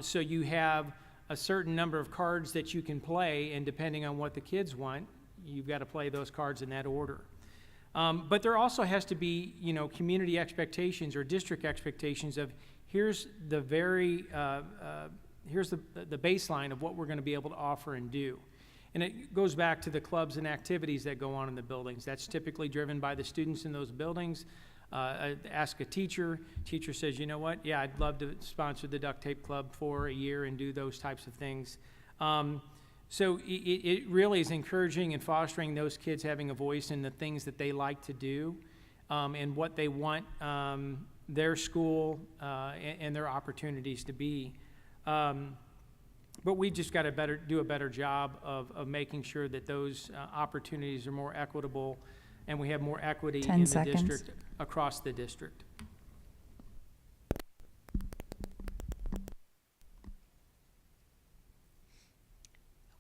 Speaker 4: So you have a certain number of cards that you can play, and depending on what the kids want, you've got to play those cards in that order. But there also has to be, community expectations or district expectations of here's the here's the baseline of what we're going to be able to offer and do. And it goes back to the clubs and activities that go on in the buildings. That's typically driven by the students in those buildings. Ask a teacher says, you know what, yeah, I'd love to sponsor the duct tape club for a year and do those types of things. So it really is encouraging and fostering those kids having a voice in the things that they like to do and what they want their school and their opportunities to be. But we just got to do a better job of making sure that those opportunities are more equitable and we have more equity
Speaker 2: 10
Speaker 4: in the
Speaker 2: seconds.
Speaker 4: district, across the district.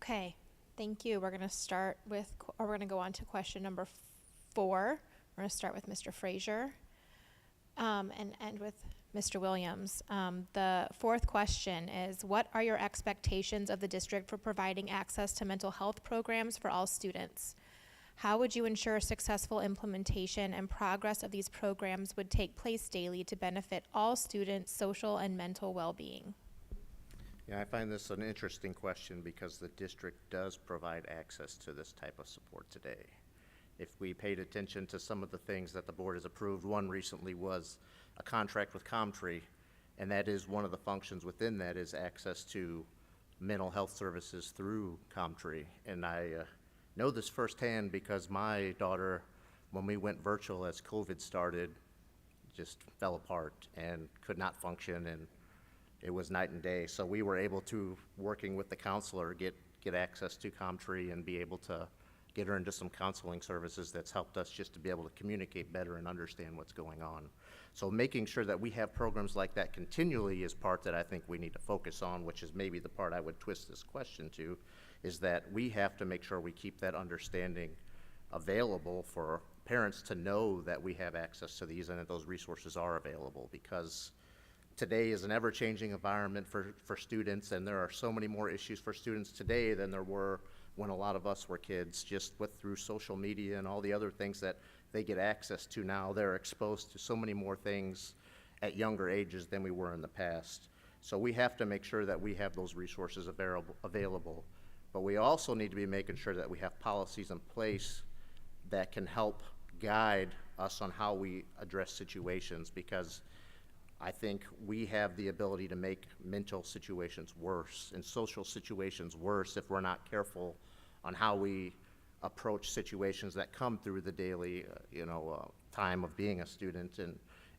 Speaker 1: Okay, thank you. We're going to go on to question number 4. We're going to start with Mr. Frazier and end with Mr. Williams. The 4th question is, what are your expectations of the district for providing access to mental health programs for all students? How would you ensure successful implementation and progress of these programs would take place daily to benefit all students' social and mental well-being?
Speaker 6: Yeah, I find this an interesting question because the district does provide access to this type of support today. if we paid attention to some of the things that the board has approved. One recently was a contract with Comtree, and that is one of the functions within that is access to mental health services through Comtree. And I know this firsthand because my daughter, when we went virtual as COVID started, just fell apart and could not function, and it was night and day. So we were able to, working with the counselor, get access to Comtree and be able to get her into some counseling services that's helped us just to be able to communicate better and understand what's going on. So making sure that we have programs like that continually is part that I think we need to focus on, which is maybe the part I would twist this question to, is that we have to make sure we keep that understanding available for parents to know that we have access to these and that those resources are available, because today is an ever-changing environment for students, and there are so many more issues for students today than there were when a lot of us were kids, just through social media and all the other things that they get access to now. They're exposed to so many more things at younger ages than we were in the past. So we have to make sure that we have those resources available. But we also need to be making sure that we have policies in place that can help guide us on how we address situations, because I think we have the ability to make mental situations worse and social situations worse if we're not careful on how we approach situations that come through the daily, time of being a student.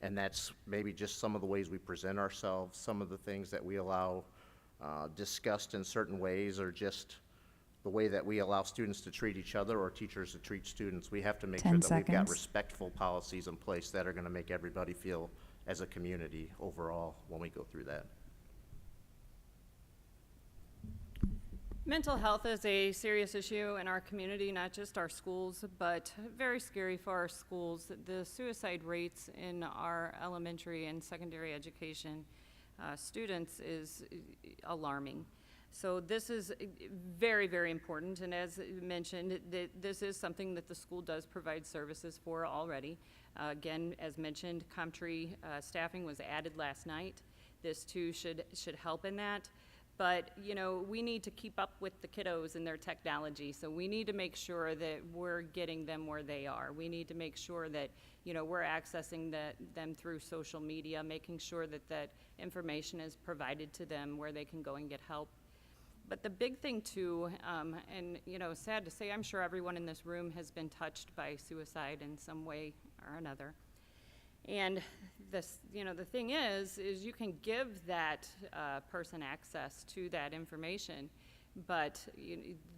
Speaker 6: And that's maybe just some of the ways we present ourselves, some of the things that we allow discussed in certain ways, or just the way that we allow students to treat each other or teachers to treat students. We have to make sure
Speaker 2: 10
Speaker 6: that we've got
Speaker 2: seconds.
Speaker 6: respectful policies in place that are going to make everybody feel as a community overall when we go through that.
Speaker 7: Mental health is a serious issue in our community, not just our schools, but very scary for our schools. The suicide rates in our elementary and secondary education students is alarming. So this is very, very important, and as mentioned, this is something that the school does provide services for already. Again, as mentioned, Comtree staffing was added last night. This too should help in that. But, we need to keep up with the kiddos and their technology, so we need to make sure that we're getting them where they are. We need to make sure that, we're accessing them through social media, making sure that that information is provided to them where they can go and get help. But the big thing too, and sad to say, I'm sure everyone in this room has been touched by suicide in some way or another. And this, the thing is you can give that person access to that information, but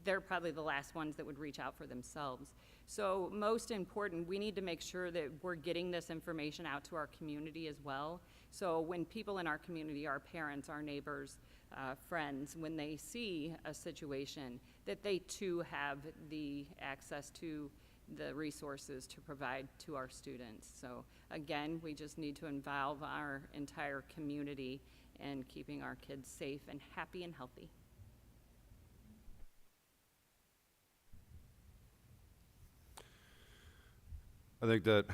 Speaker 7: they're probably the last ones that would reach out for themselves. So most important, we need to make sure that we're getting this information out to our community as well. So when people in our community, our parents, our neighbors, friends, when they see a situation, that they too have the access to the resources to provide to our students. So again, we just need to involve our entire community in keeping our kids safe and happy and healthy.
Speaker 8: I think that,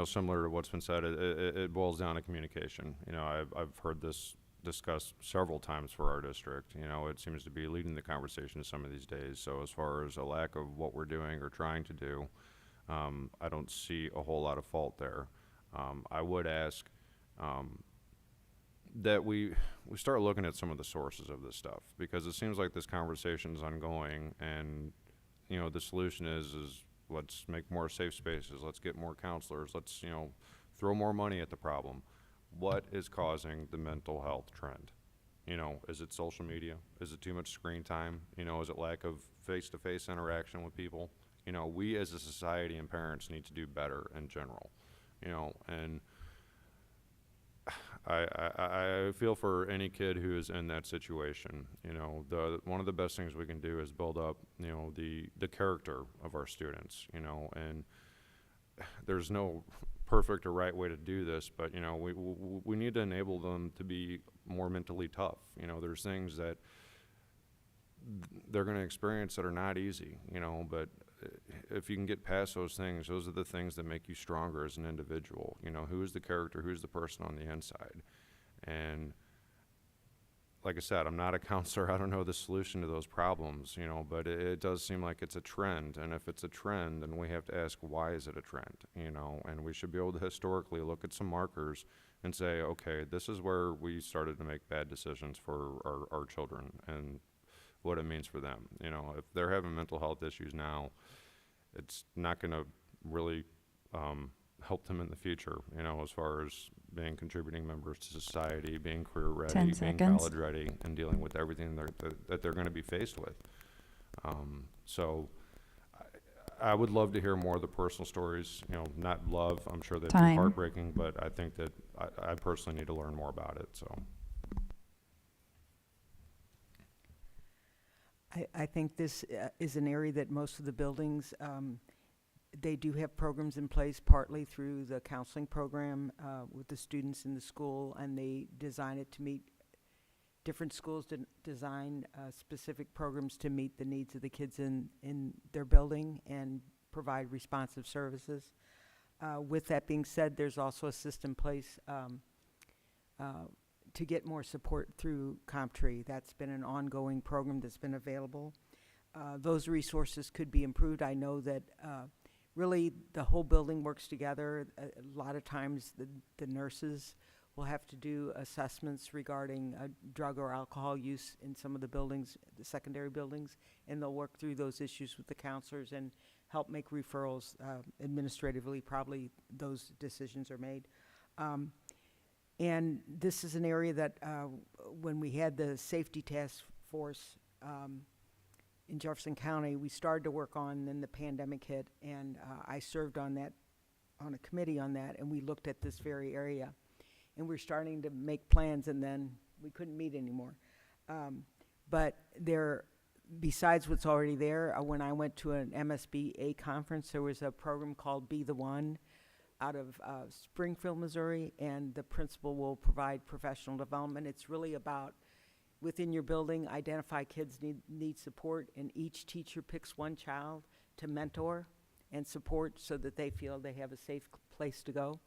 Speaker 8: similar to what's been said, it boils down to communication. I've heard this discussed several times for our district. It seems to be leading the conversation some of these days. So as far as a lack of what we're doing or trying to do, I don't see a whole lot of fault there. I would ask that we start looking at some of the sources of this stuff, because it seems like this conversation is ongoing, and the solution is let's make more safe spaces, let's get more counselors, let's throw more money at the problem. What is causing the mental health trend? Is it social media? Is it too much screen time? Is it lack of face-to-face interaction with people? We as a society and parents need to do better in general. And I feel for any kid who is in that situation. One of the best things we can do is build up, the character of our students, and there's no perfect or right way to do this, but we need to enable them to be more mentally tough. There's things that they're going to experience that are not easy, but if you can get past those things, those are the things that make you stronger as an individual. Who's the character, who's the person on the inside. And like I said, I'm not a counselor. I don't know the solution to those problems, you know, but it does seem like it's a trend. And if it's a trend, then we have to ask, why is it a trend, you know? And we should be able to historically look at some markers and say, okay, this is where we started to make bad decisions for our children and what it means for them. You know, if they're having mental health issues now, it's not going to really help them in the future, you know, as far as being contributing members to society, being career ready,
Speaker 2: 10
Speaker 8: being
Speaker 2: seconds.
Speaker 8: college ready, and dealing with everything that they're going to be faced with. So I would love to hear more of the personal stories, you know, not love, I'm sure that'd be
Speaker 2: Time.
Speaker 8: heartbreaking, but I think that I personally need to learn more about it, so.
Speaker 9: I think this is an area that most of the buildings, they do have programs in place, partly through the counseling program with the students in the school, and they design it to meet, different schools design specific programs to meet the needs of the kids in their building and provide responsive services. With that being said, there's also a system in place to get more support through CompTree. That's been an ongoing program that's been available. Those resources could be improved. I know that really the whole building works together. A lot of times the nurses will have to do assessments regarding drug or alcohol use in some of the buildings, the secondary buildings, and they'll work through those issues with the counselors and help make referrals. Administratively, probably those decisions are made. And this is an area that when we had the safety task force in Jefferson County, we started to work on, then the pandemic hit, and I served on a committee on that, and we looked at this very area. And we're starting to make plans, and then we couldn't meet anymore. But there, besides what's already there, when I went to an MSBA conference, there was a program called Be the One out of Springfield, Missouri, and the principal will provide professional development. It's really about, within your building, identify kids need support, and each teacher picks one child to mentor and support so that they feel they have a safe place to go.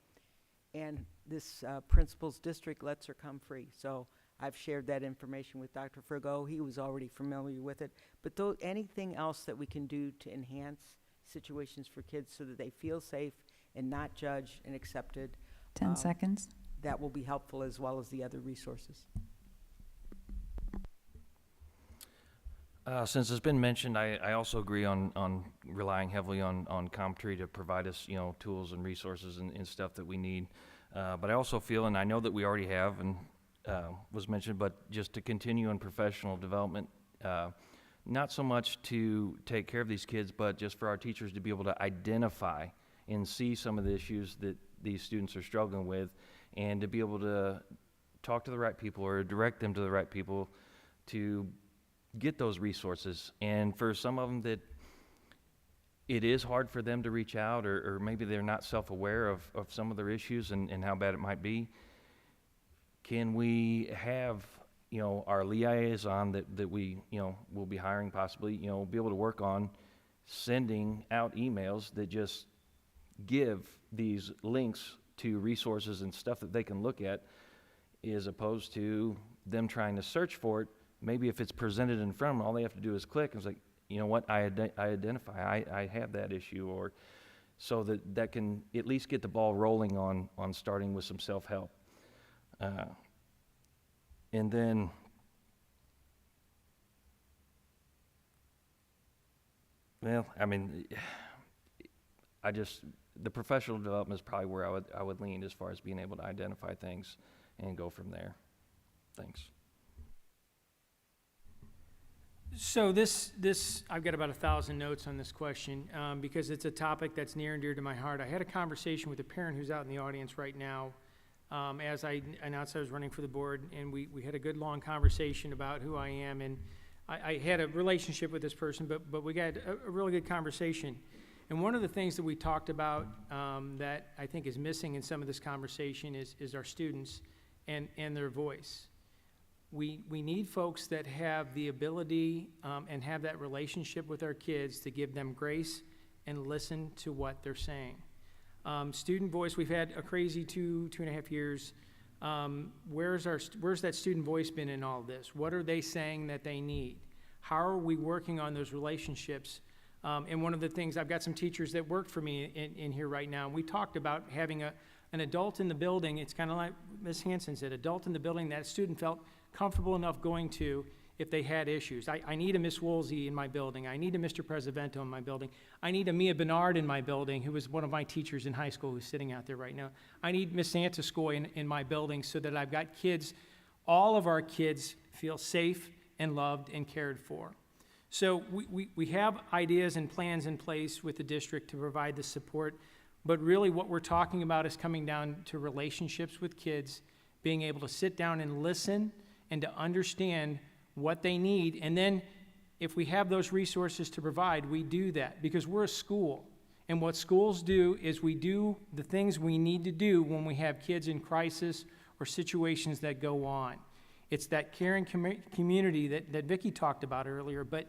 Speaker 9: And this principal's district lets her come free. So I've shared that information with Dr. Frigo. He was already familiar with it. But anything else that we can do to enhance situations for kids so that they feel safe and not judged and accepted,
Speaker 2: 10 seconds.
Speaker 9: that will be helpful, as well as the other resources.
Speaker 3: Since it's been mentioned, I also agree on relying heavily on CompTree to provide us, you know, tools and resources and stuff that we need. But I also feel, and I know that we already have, and was mentioned, but just to continue in professional development, not so much to take care of these kids, but just for our teachers to be able to identify and see some of the issues that these students are struggling with, and to be able to talk to the right people or direct them to the right people to get those resources. And for some of them that it is hard for them to reach out, or maybe they're not self-aware of some of their issues and how bad it might be, can we have, you know, our liaison that we, you know, will be hiring possibly, you know, be able to work on sending out emails that just give these links to resources and stuff that they can look at, as opposed to them trying to search for it. Maybe if it's presented in front of them, all they have to do is click and it's like, you know what, I identify, I have that issue, or so that can at least get the ball rolling on starting with some self-help. And then well, I mean, the professional development is probably where I would lean as far as being able to identify things and go from there. Thanks.
Speaker 4: So I've got about 1,000 notes on this question because it's a topic that's near and dear to my heart. I had a conversation with a parent who's out in the audience right now as I announced I was running for the board, and we had a good long conversation about who I am, and I had a relationship with this person, but we got a really good conversation. And one of the things that we talked about that I think is missing in some of this conversation is our students and their voice. We need folks that have the ability and have that relationship with our kids to give them grace and listen to what they're saying. Student voice, we've had a crazy two and a half years where's that student voice been in all this? What are they saying that they need? How are we working on those relationships? And one of the things, I've got some teachers that work for me in here right now, and we talked about having an adult in the building. It's kind of like Ms. Hanson said, adult in the building that student felt comfortable enough going to if they had issues. I need a Miss Woolsey in my building. I need a Mr. Presidento in my building. I need a Mia Bernard in my building, who was one of my teachers in high school who's sitting out there right now. I need Miss Santaskoy in my building so that I've got kids, all of our kids feel safe and loved and cared for. So we have ideas and plans in place with the district to provide the support, but really what we're talking about is coming down to relationships with kids, being able to sit down and listen and to understand what they need. And then if we have those resources to provide, we do that because we're a school. And what schools do is we do the things we need to do when we have kids in crisis or situations that go on. It's that caring community that Vicki talked about earlier, but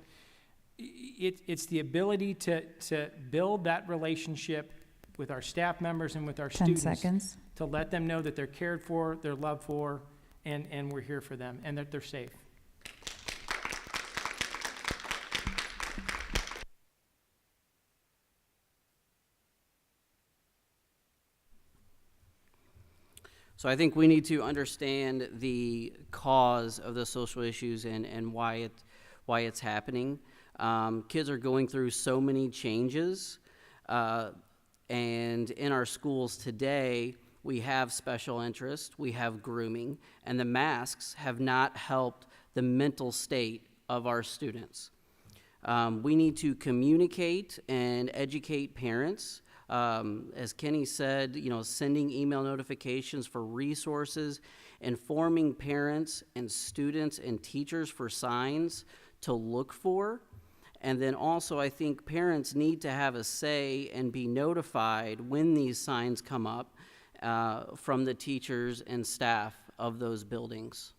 Speaker 4: it's the ability to build that relationship with our staff members and with our
Speaker 2: 10
Speaker 4: students.
Speaker 2: seconds.
Speaker 4: To let them know that they're cared for, they're loved for, and we're here for them, and that they're safe.
Speaker 5: So I think we need to understand the cause of the social issues and why it's happening. Kids are going through so many changes, and in our schools today, we have special interest, we have grooming, and the masks have not helped the mental state of our students. We need to communicate and educate parents. As Kenny said, sending email notifications for resources, informing parents and students and teachers for signs to look for. And then also, I think parents need to have a say and be notified when these signs come up from the teachers and staff of those buildings.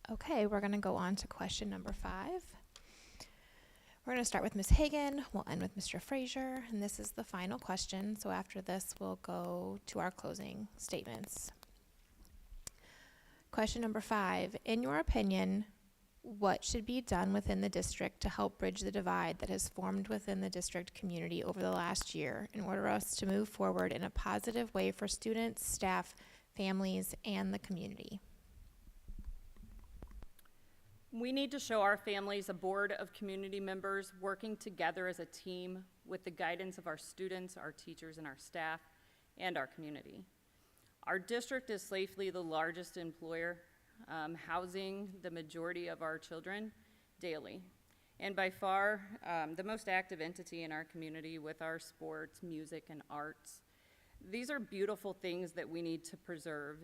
Speaker 1: Okay, we're going to go on to question number 5. We're going to start with Ms. Hagan. We'll end with Mr. Frazier, and this is the final question. So after this, we'll go to our closing statements. Question number 5. In your opinion, what should be done within the district to help bridge the divide that has formed within the district community over the last year in order for us to move forward in a positive way for students, staff, families, and the community?
Speaker 7: We need to show our families a board of community members working together as a team with the guidance of our students, our teachers, and our staff, and our community. Our district is safely the largest employer, housing the majority of our children daily, and by far the most active entity in our community with our sports, music, and arts. These are beautiful things that we need to preserve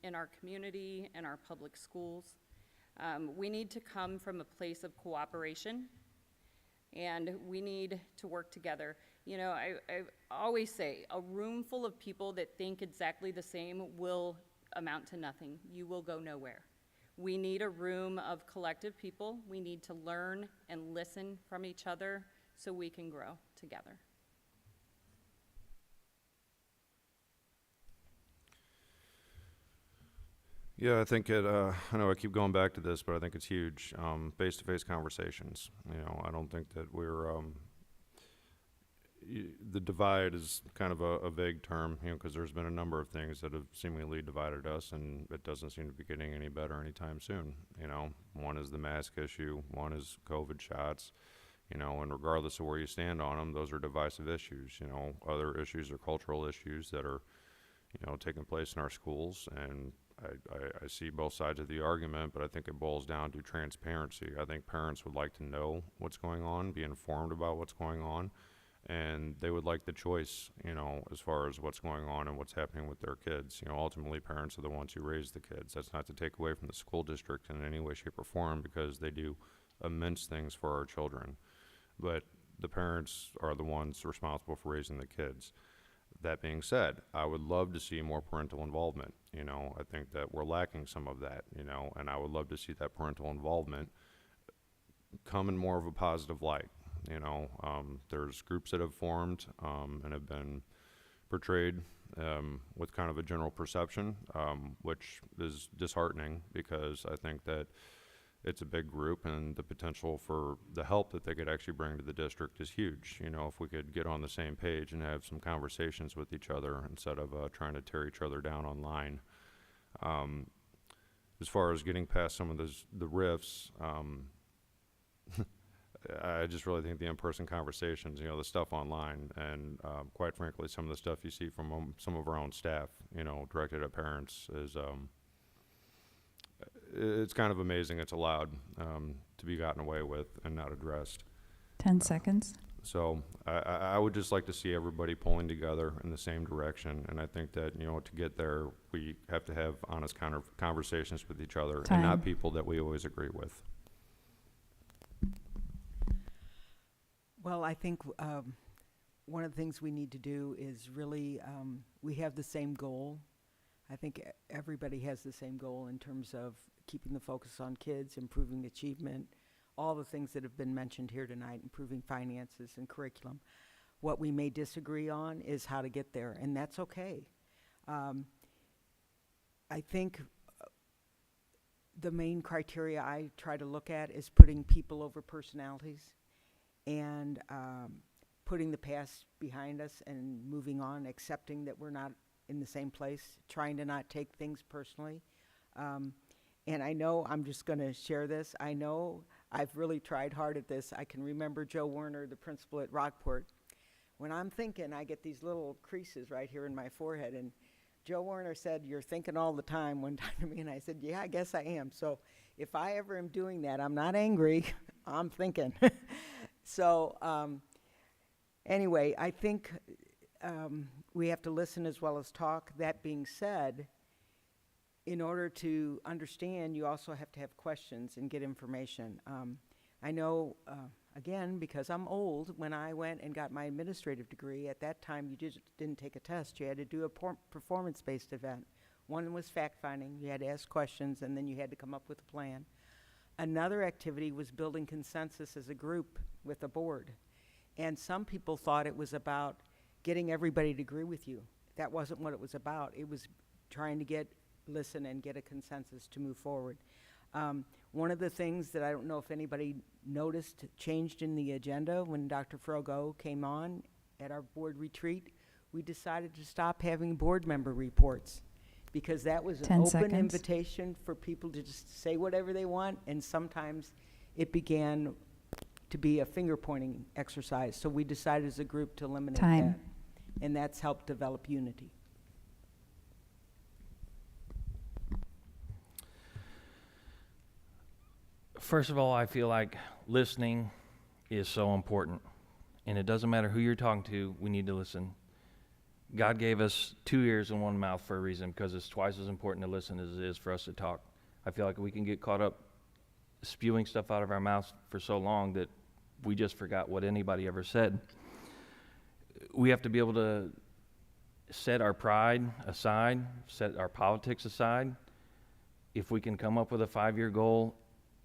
Speaker 7: in our community and our public schools. We need to come from a place of cooperation, and we need to work together. I always say a room full of people that think exactly the same will amount to nothing. You will go nowhere. We need a room of collective people. We need to learn and listen from each other so we can grow together.
Speaker 8: Yeah, I think I know I keep going back to this, but I think it's huge. Face-to-face conversations. I don't think that we're, the divide is kind of a vague term, because there's been a number of things that have seemingly divided us, and it doesn't seem to be getting any better anytime soon. One is the mask issue, one is COVID shots, and regardless of where you stand on them, those are divisive issues. Other issues are cultural issues that are, taking place in our schools, and I see both sides of the argument, but I think it boils down to transparency. I think parents would like to know what's going on, be informed about what's going on, and they would like the choice, as far as what's going on and what's happening with their kids. Ultimately, parents are the ones who raise the kids. That's not to take away from the school district in any way, shape, or form, because they do immense things for our children. But the parents are the ones responsible for raising the kids. That being said, I would love to see more parental involvement. You know, I think that we're lacking some of that, you know, and I would love to see that parental involvement come in more of a positive light. You know, there's groups that have formed and have been portrayed with kind of a general perception, which is disheartening because I think that it's a big group and the potential for the help that they could actually bring to the district is huge. You know, if we could get on the same page and have some conversations with each other instead of trying to tear each other down online. As far as getting past some of the rifts, I just really think the in-person conversations, you know, the stuff online, and quite frankly, some of the stuff you see from some of our own staff, you know, directed at parents is, it's kind of amazing it's allowed to be gotten away with and not addressed.
Speaker 2: 10 seconds.
Speaker 8: So I would just like to see everybody pulling together in the same direction, and I think that, you know, to get there, we have to have honest kind of conversations with each other and not people that we always agree with.
Speaker 9: Well, I think one of the things we need to do is really, we have the same goal. I think everybody has the same goal in terms of keeping the focus on kids, improving achievement, all the things that have been mentioned here tonight, improving finances and curriculum. What we may disagree on is how to get there, and that's okay. I think the main criteria I try to look at is putting people over personalities and putting the past behind us and moving on, accepting that we're not in the same place, trying to not take things personally. And I know, I'm just going to share this, I know I've really tried hard at this. I can remember Joe Werner, the principal at Rockport. When I'm thinking, I get these little creases right here in my forehead, and Joe Werner said, "You're thinking all the time," one time to me, and I said, "Yeah, I guess I am." So if I ever am doing that, I'm not angry, I'm thinking. So anyway, I think we have to listen as well as talk. That being said, in order to understand, you also have to have questions and get information. I know, again, because I'm old, when I went and got my administrative degree, at that time you just didn't take a test. You had to do a performance-based event. One was fact-finding. You had to ask questions, and then you had to come up with a plan. Another activity was building consensus as a group with a board. And some people thought it was about getting everybody to agree with you. That wasn't what it was about. It was trying to listen and get a consensus to move forward. One of the things that I don't know if anybody noticed changed in the agenda when Dr. Frogo came on at our board retreat, we decided to stop having board member reports because that was an open invitation for people to just say whatever they want, and sometimes it began to be a finger-pointing exercise. So we decided as a group to eliminate that, and that's helped develop unity.
Speaker 3: First of all, I feel like listening is so important. And it doesn't matter who you're talking to, we need to listen. God gave us 2 ears and 1 mouth for a reason, because it's twice as important to listen as it is for us to talk. I feel like we can get caught up spewing stuff out of our mouths for so long that we just forgot what anybody ever said. We have to be able to set our pride aside, set our politics aside. If we can come up with a 5-year goal,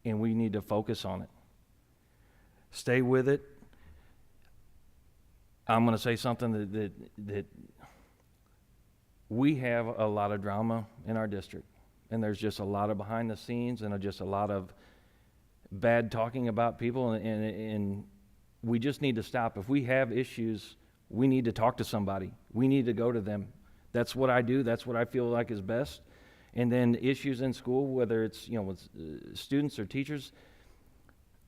Speaker 3: and we need to focus on it. Stay with it. I'm going to say something that we have a lot of drama in our district, and there's just a lot of behind the scenes and just a lot of bad talking about people, and we just need to stop. If we have issues, we need to talk to somebody. We need to go to them. That's what I do. That's what I feel like is best. And then issues in school, whether it's, you know, with students or teachers,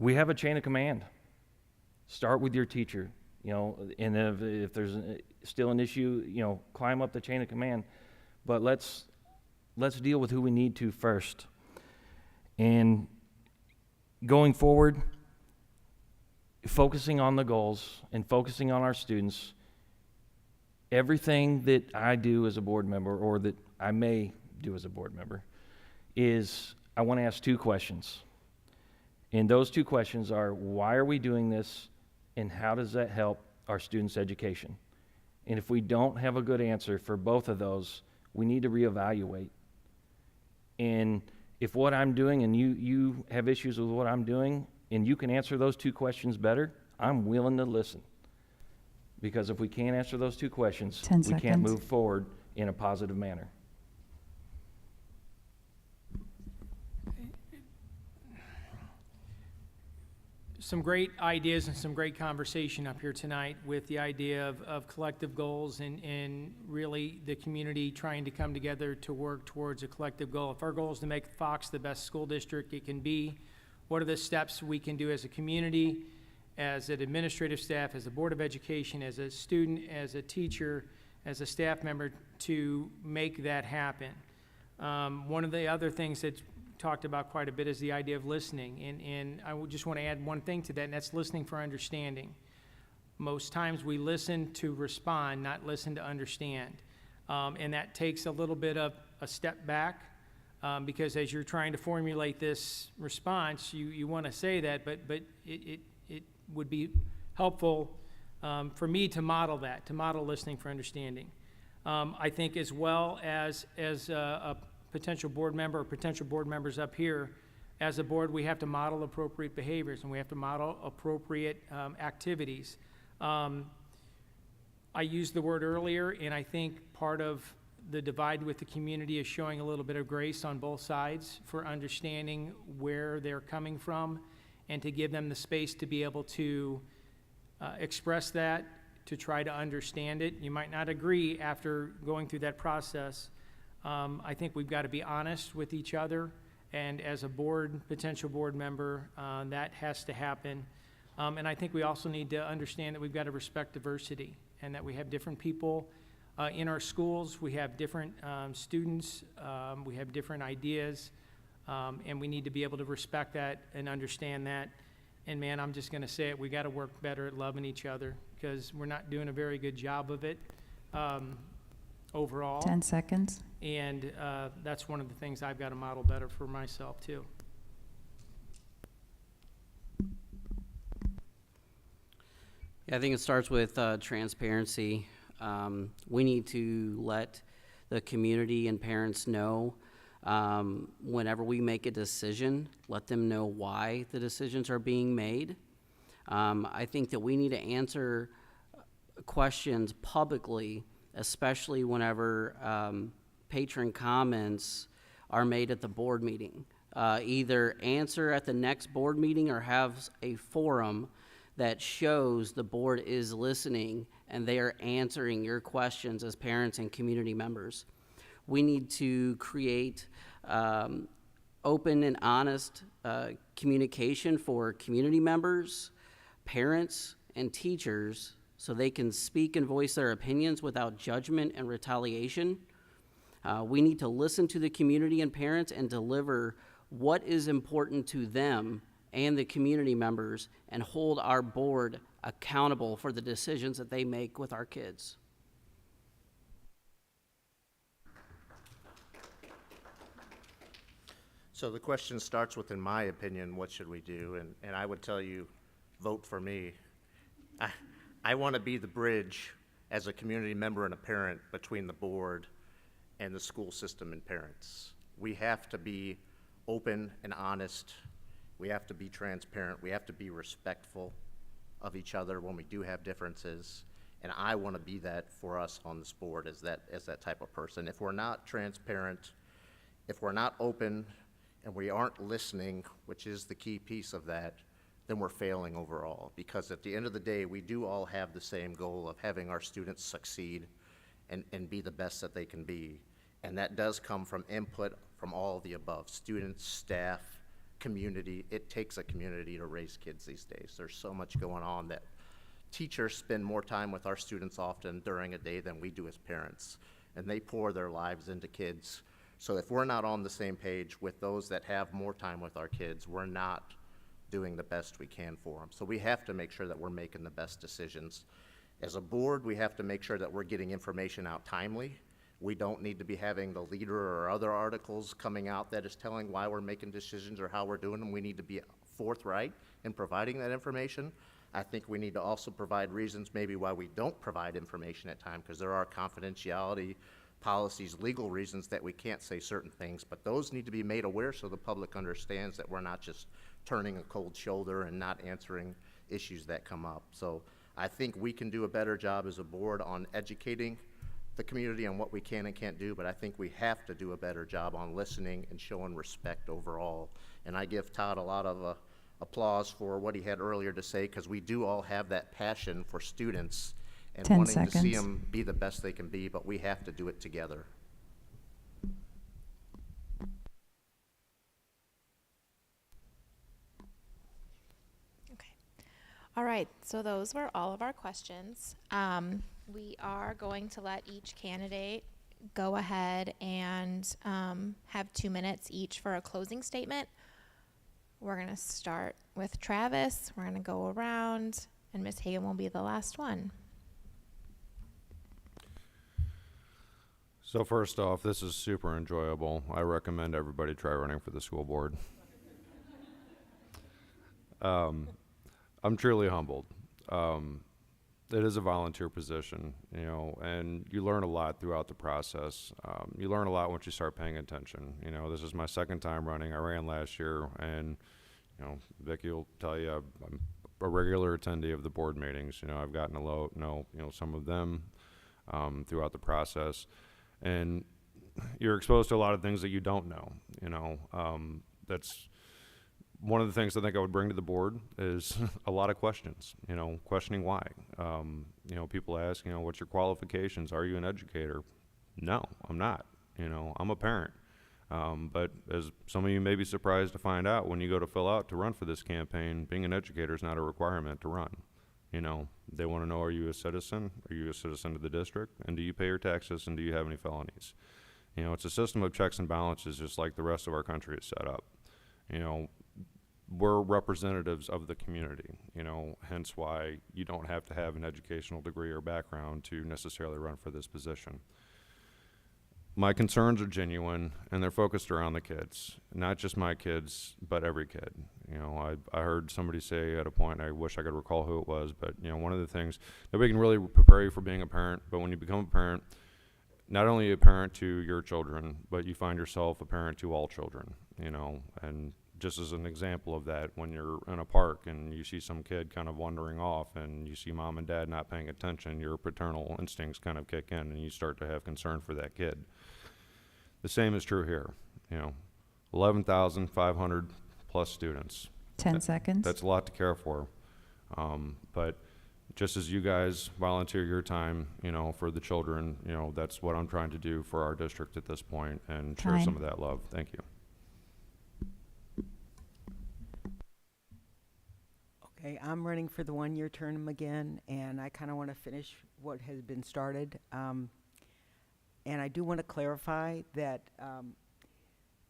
Speaker 3: we have a chain of command. Start with your teacher, you know, and if there's still an issue, you know, climb up the chain of command. But let's deal with who we need to first. And going forward, focusing on the goals and focusing on our students, everything that I do as a board member, or that I may do as a board member, is I want to ask 2 questions. And those 2 questions are, why are we doing this, and how does that help our students' education? And if we don't have a good answer for both of those, we need to reevaluate. And if what I'm doing and you have issues with what I'm doing and you can answer those two questions better, I'm willing to listen. Because if we can't answer those two questions,
Speaker 2: 10
Speaker 3: we can't
Speaker 2: seconds.
Speaker 3: move forward in a positive manner.
Speaker 4: Some great ideas and some great conversation up here tonight with the idea of collective goals and really the community trying to come together to work towards a collective goal. If our goal is to make Fox the best school district it can be, what are the steps we can do as a community, as an administrative staff, as a Board of Education, as a student, as a teacher, as a staff member to make that happen? One of the other things that's talked about quite a bit is the idea of listening, and I would just want to add one thing to that, and that's listening for understanding. Most times we listen to respond, not listen to understand, and that takes a little bit of a step back, because as you're trying to formulate this response, you want to say that, but it would be helpful for me to model that, to model listening for understanding. I think as well as a potential board member or potential board members up here, as a board, we have to model appropriate behaviors and we have to model appropriate activities. I used the word earlier, and I think part of the divide with the community is showing a little bit of grace on both sides for understanding where they're coming from and to give them the space to be able to express that, to try to understand it. You might not agree after going through that process. I think we've got to be honest with each other, and as a board, potential board member, that has to happen. And I think we also need to understand that we've got to respect diversity and that we have different people in our schools, we have different students, we have different ideas, and we need to be able to respect that and understand that. And man, I'm just going to say it, we got to work better at loving each other because we're not doing a very good job of it. Overall.
Speaker 2: 10 seconds.
Speaker 4: And that's one of the things I've got to model better for myself too.
Speaker 5: Yeah, I think it starts with transparency. We need to let the community and parents know whenever we make a decision, let them know why the decisions are being made. I think that we need to answer questions publicly, especially whenever patron comments are made at the board meeting. Either answer at the next board meeting or have a forum that shows the board is listening and they are answering your questions as parents and community members. We need to create open and honest communication for community members, parents, and teachers so they can speak and voice their opinions without judgment and retaliation. We need to listen to the community and parents and deliver what is important to them and the community members and hold our board accountable for the decisions that they make with our kids.
Speaker 6: So the question starts with, in my opinion, what should we do? And I would tell you, vote for me. I want to be the bridge as a community member and a parent between the board and the school system and parents. We have to be open and honest. We have to be transparent. We have to be respectful of each other when we do have differences. And I want to be that for us on this board as that type of person. If we're not transparent, if we're not open, and we aren't listening, which is the key piece of that, then we're failing overall. Because at the end of the day, we do all have the same goal of having our students succeed and be the best that they can be. And that does come from input from all of the above, students, staff, community. It takes a community to raise kids these days. There's so much going on that teachers spend more time with our students often during a day than we do as parents. And they pour their lives into kids. So if we're not on the same page with those that have more time with our kids, we're not doing the best we can for them. So we have to make sure that we're making the best decisions. As a board, we have to make sure that we're getting information out timely. We don't need to be having the leader or other articles coming out that is telling why we're making decisions or how we're doing them. We need to be forthright in providing that information. I think we need to also provide reasons maybe why we don't provide information at times, because there are confidentiality policies, legal reasons that we can't say certain things, but those need to be made aware so the public understands that we're not just turning a cold shoulder and not answering issues that come up. So I think we can do a better job as a board on educating the community on what we can and can't do, but I think we have to do a better job on listening and showing respect overall. And I give Todd a lot of applause for what he had earlier to say, because we do all have that passion for students and
Speaker 2: 10
Speaker 6: wanting to see
Speaker 2: seconds.
Speaker 6: them be the best they can be, but we have to do it together.
Speaker 1: Okay. All right, so those were all of our questions. We are going to let each candidate go ahead and have 2 minutes each for a closing statement. We're going to start with Travis. We're going to go around, and Ms. Hagan will be the last one.
Speaker 8: So first off, this is super enjoyable. I recommend everybody try running for the school board. I'm truly humbled. It is a volunteer position, you know, and you learn a lot throughout the process. You learn a lot once you start paying attention. You know, this is my second time running. I ran last year, and, you know, Vicki will tell you I'm a regular attendee of the board meetings. You know, I've gotten to know some of them throughout the process. And you're exposed to a lot of things that you don't know, you know. That's one of the things I think I would bring to the board is a lot of questions, you know, questioning why. You know, people ask, you know, what's your qualifications? Are you an educator? No, I'm not. You know, I'm a parent. But as some of you may be surprised to find out, when you go to fill out to run for this campaign, being an educator is not a requirement to run. You know, they want to know, are you a citizen? Are you a citizen of the district? And do you pay your taxes? And do you have any felonies? You know, it's a system of checks and balances, just like the rest of our country is set up. You know, we're representatives of the community, you know, hence why you don't have to have an educational degree or background to necessarily run for this position. My concerns are genuine, and they're focused around the kids, not just my kids, but every kid. You know, I heard somebody say at a point, I wish I could recall who it was, but, you know, one of the things, nobody can really prepare you for being a parent, but when you become a parent, not only a parent to your children, but you find yourself a parent to all children, you know. And just as an example of that, when you're in a park and you see some kid kind of wandering off and you see mom and dad not paying attention, your paternal instincts kind of kick in and you start to have concern for that kid. The same is true here. You know, 11,500 plus students.
Speaker 2: 10 seconds.
Speaker 8: That's a lot to care for. But just as you guys volunteer your time, you know, for the children, you know, that's what I'm trying to do for our district at this point and share some of that love. Thank you.
Speaker 9: Okay, I'm running for the one-year term again, and I kind of want to finish what has been started. And I do want to clarify that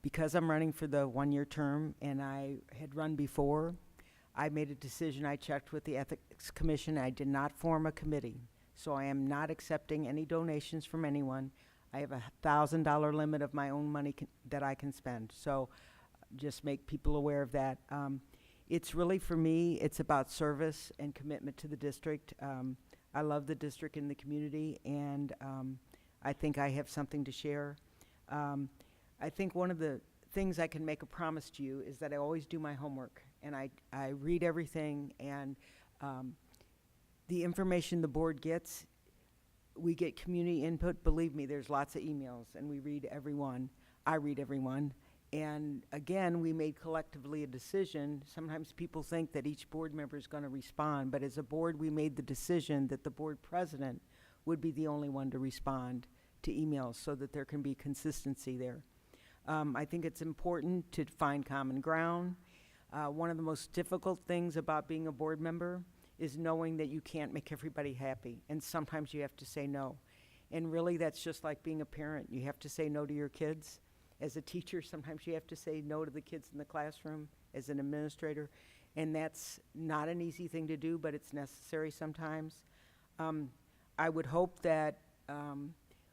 Speaker 9: because I'm running for the one-year term and I had run before, I made a decision. I checked with the Ethics Commission. I did not form a committee. So I am not accepting any donations from anyone. I have a $1,000 limit of my own money that I can spend. So just make people aware of that. It's really, for me, it's about service and commitment to the district. I love the district and the community, and I think I have something to share. I think one of the things I can make a promise to you is that I always do my homework, and I read everything, and the information the board gets, we get community input. Believe me, there's lots of emails, and we read every one. I read every one. And again, we made collectively a decision. Sometimes people think that each board member is going to respond, but as a board, we made the decision that the board president would be the only one to respond to emails so that there can be consistency there. I think it's important to find common ground. One of the most difficult things about being a board member is knowing that you can't make everybody happy, and sometimes you have to say no. And really, that's just like being a parent. You have to say no to your kids. As a teacher, sometimes you have to say no to the kids in the classroom, as an administrator, and that's not an easy thing to do, but it's necessary sometimes. I would hope that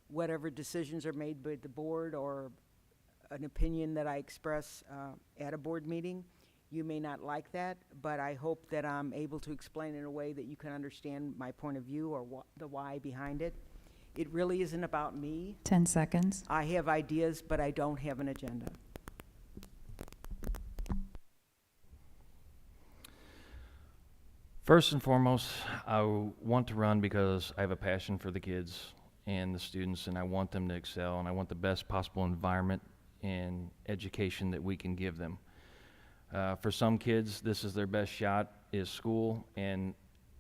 Speaker 9: whatever decisions are made by the board or an opinion that I express at a board meeting, You may not like that, but I hope that I'm able to explain in a way that you can understand my point of view or the why behind it. It really isn't about me.
Speaker 2: 10 seconds.
Speaker 9: I have ideas, but I don't have an agenda.
Speaker 3: First and foremost, I want to run because I have a passion for the kids and the students, and I want them to excel, and I want the best possible environment and education that we can give them. For some kids, this is their best shot, is school, and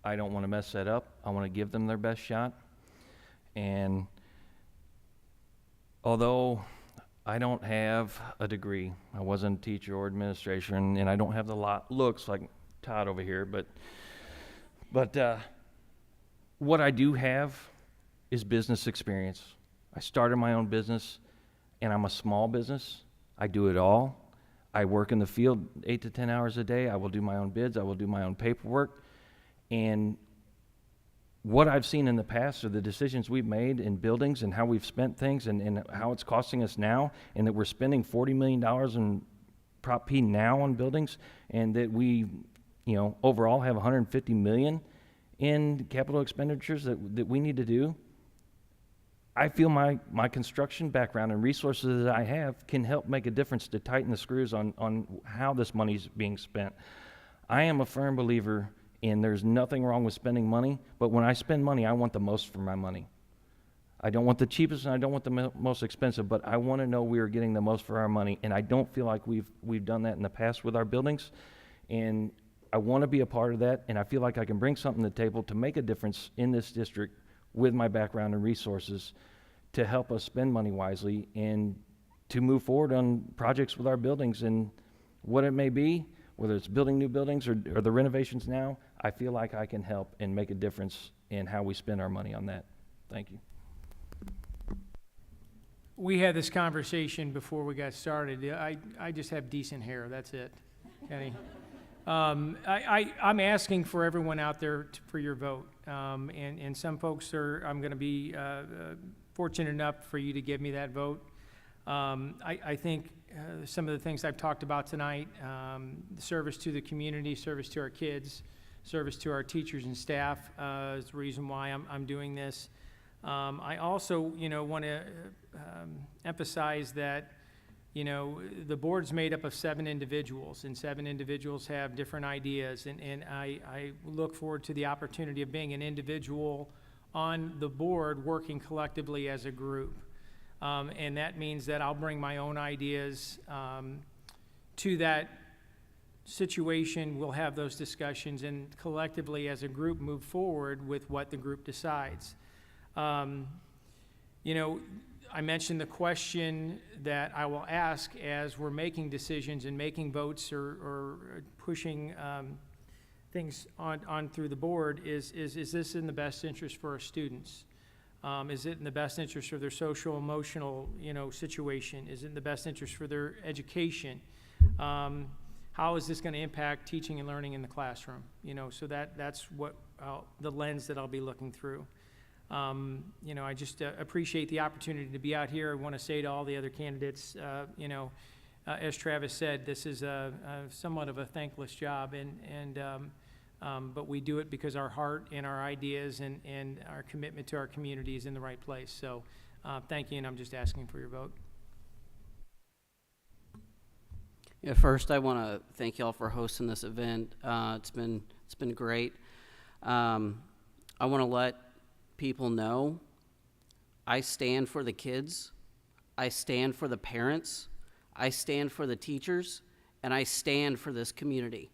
Speaker 3: I don't want to mess that up. I want to give them their best shot. And although I don't have a degree, I wasn't a teacher or administration, and I don't have the looks like Todd over here, but what I do have is business experience. I started my own business, and I'm a small business. I do it all. I work in the field 8 to 10 hours a day. I will do my own bids. I will do my own paperwork. And what I've seen in the past are the decisions we've made in buildings and how we've spent things and how it's costing us now, and that we're spending $40 million in Prop P now on buildings, and that we, overall have $150 million in capital expenditures that we need to do. I feel my construction background and resources that I have can help make a difference to tighten the screws on how this money's being spent. I am a firm believer in there's nothing wrong with spending money, but when I spend money, I want the most for my money. I don't want the cheapest and I don't want the most expensive, but I want to know we are getting the most for our money, and I don't feel like we've done that in the past with our buildings, and I want to be a part of that, and I feel like I can bring something to the table to make a difference in this district with my background and resources to help us spend money wisely and to move forward on projects with our buildings and what it may be, whether it's building new buildings or the renovations now. I feel like I can help and make a difference in how we spend our money on that. Thank you.
Speaker 4: We had this conversation before we got started. I just have decent hair, that's it, Kenny. I'm asking for everyone out there for your vote. And some folks I'm going to be fortunate enough for you to give me that vote. I think some of the things I've talked about tonight, service to the community, service to our kids, service to our teachers and staff is the reason why I'm doing this. I also, want to emphasize that the board's made up of 7 individuals, and 7 individuals have different ideas, and I look forward to the opportunity of being an individual on the board working collectively as a group. And that means that I'll bring my own ideas to that situation. We'll have those discussions and collectively as a group move forward with what the group decides. I mentioned the question that I will ask as we're making decisions and making votes or pushing things on through the board is this in the best interest for our students? Is it in the best interest for their social, emotional, situation? Is it in the best interest for their education? How is this going to impact teaching and learning in the classroom? So that's what the lens that I'll be looking through. I just appreciate the opportunity to be out here. I want to say to all the other candidates, as Travis said, this is somewhat of a thankless job, but we do it because our heart and our ideas and our commitment to our community is in the right place. So thank you, and I'm just asking for your vote.
Speaker 5: Yeah, first I want to thank y'all for hosting this event. It's been great. I want to let people know I stand for the kids, I stand for the parents, I stand for the teachers, and I stand for this community.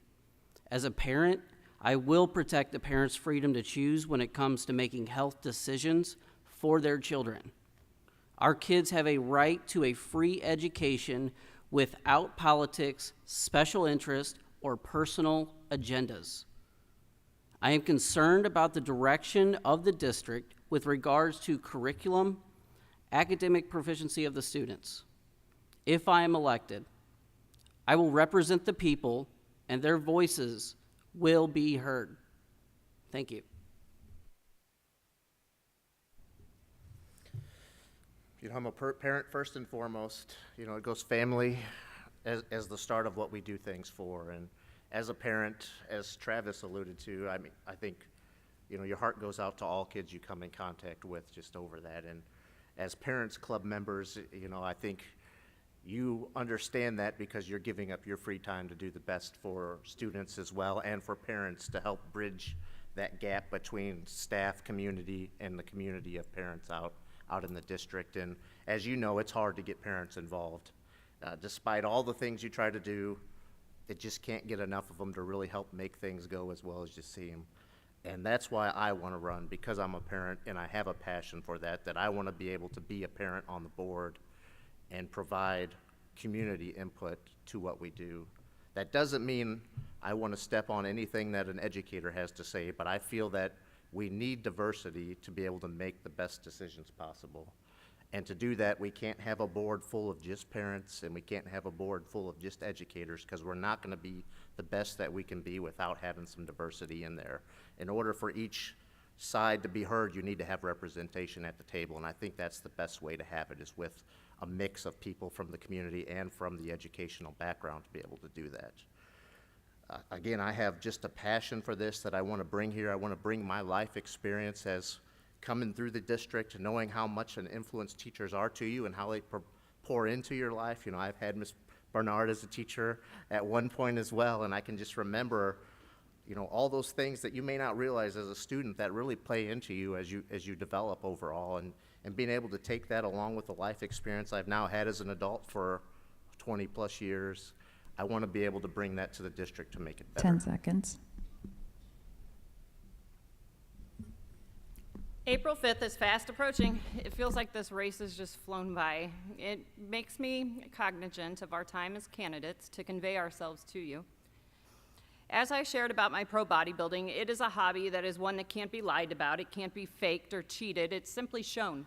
Speaker 5: As a parent, I will protect the parents' freedom to choose when it comes to making health decisions for their children. Our kids have a right to a free education without politics, special interest, or personal agendas. I am concerned about the direction of the district with regards to curriculum, academic proficiency of the students. If I am elected, I will represent the people and their voices will be heard. Thank you.
Speaker 6: I'm a parent first and foremost. It goes family, as the start of what we do things for. And as a parent, as Travis alluded to, I mean, I think, you know, your heart goes out to all kids you come in contact with just over that. And as parents club members, you know, I think you understand that because you're giving up your free time to do the best for students as well, and for parents to help bridge that gap between staff, community, and the community of parents out in the district. And as you know, it's hard to get parents involved. Despite all the things you try to do, it just can't get enough of them to really help make things go as well as you see them. And that's why I want to run, because I'm a parent and I have a passion for that, that I want to be able to be a parent on the board and provide community input to what we do. That doesn't mean I want to step on anything that an educator has to say, but I feel that we need diversity to be able to make the best decisions possible. And to do that, we can't have a board full of just parents, and we can't have a board full of just educators, because we're not going to be the best that we can be without having some diversity in there. In order for each side to be heard, you need to have representation at the table, and I think that's the best way to have it, is with a mix of people from the community and from the educational background to be able to do that. Again, I have just a passion for this that I want to bring here. I want to bring my life experience as coming through the district, knowing how much an influence teachers are to you and how they pour into your life. You know, I've had Ms. Bernard as a teacher at one point as well, and I can just remember, you know, all those things that you may not realize as a student that really play into you as you develop overall, and being able to take that along with the life experience I've now had as an adult for 20 plus years. I want to be able to bring that to the district to make it better.
Speaker 2: 10 seconds.
Speaker 7: April 5th is fast approaching. It feels like this race has just flown by. It makes me cognizant of our time as candidates to convey ourselves to you. As I shared about my pro bodybuilding, it is a hobby that is one that can't be lied about. It can't be faked or cheated. It's simply shown.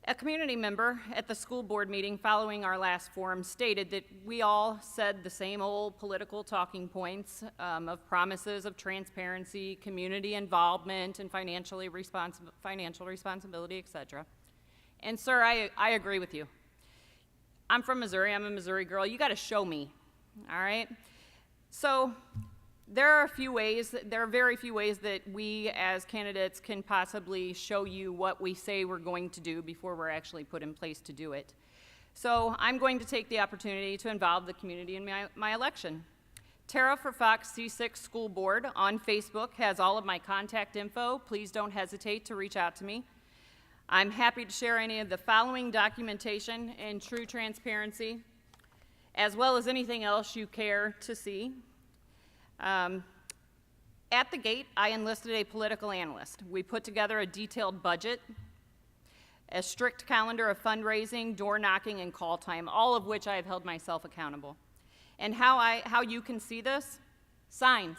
Speaker 7: A community member at the school board meeting following our last forum stated that we all said the same old political talking points of promises of transparency, community involvement, and financial responsibility, etc. And sir, I agree with you. I'm from Missouri. I'm a Missouri girl. You got to show me, all right? So there are very few ways that we as candidates can possibly show you what we say we're going to do before we're actually put in place to do it. So I'm going to take the opportunity to involve the community in my election. Tara for Fox C6 School Board on Facebook has all of my contact info. Please don't hesitate to reach out to me. I'm happy to share any of the following documentation in true transparency, as well as anything else you care to see. At the gate, I enlisted a political analyst. We put together a detailed budget, a strict calendar of fundraising, door knocking, and call time, all of which I have held myself accountable. And how you can see this? Signs.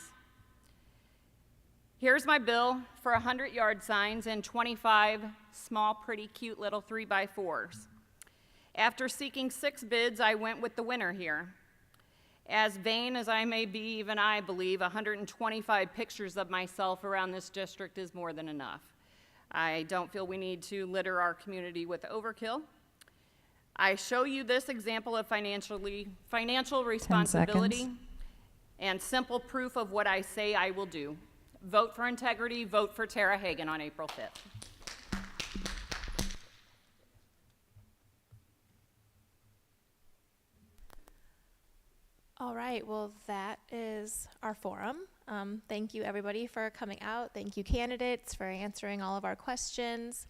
Speaker 7: Here's my bill for 100-yard signs and 25 small, pretty, cute little 3x4s. After seeking 6 bids, I went with the winner here. As vain as I may be, even I believe 125 pictures of myself around this district is more than enough. I don't feel we need to litter our community with overkill. I show you this example of financial responsibility and simple proof of what I say I will do. Vote for integrity, vote for Tara Hagan on April 5th.
Speaker 1: All right, well, that is our forum. Thank you, everybody, for coming out. Thank you, candidates, for answering all of our questions.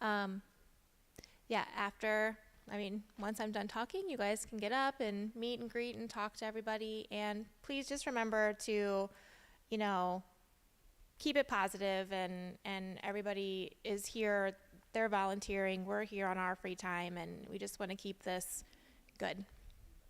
Speaker 1: Yeah, once I'm done talking, you guys can get up and meet and greet and talk to everybody. And please just remember to, keep it positive, and everybody is here. They're volunteering. We're here on our free time, and we just want to keep this good.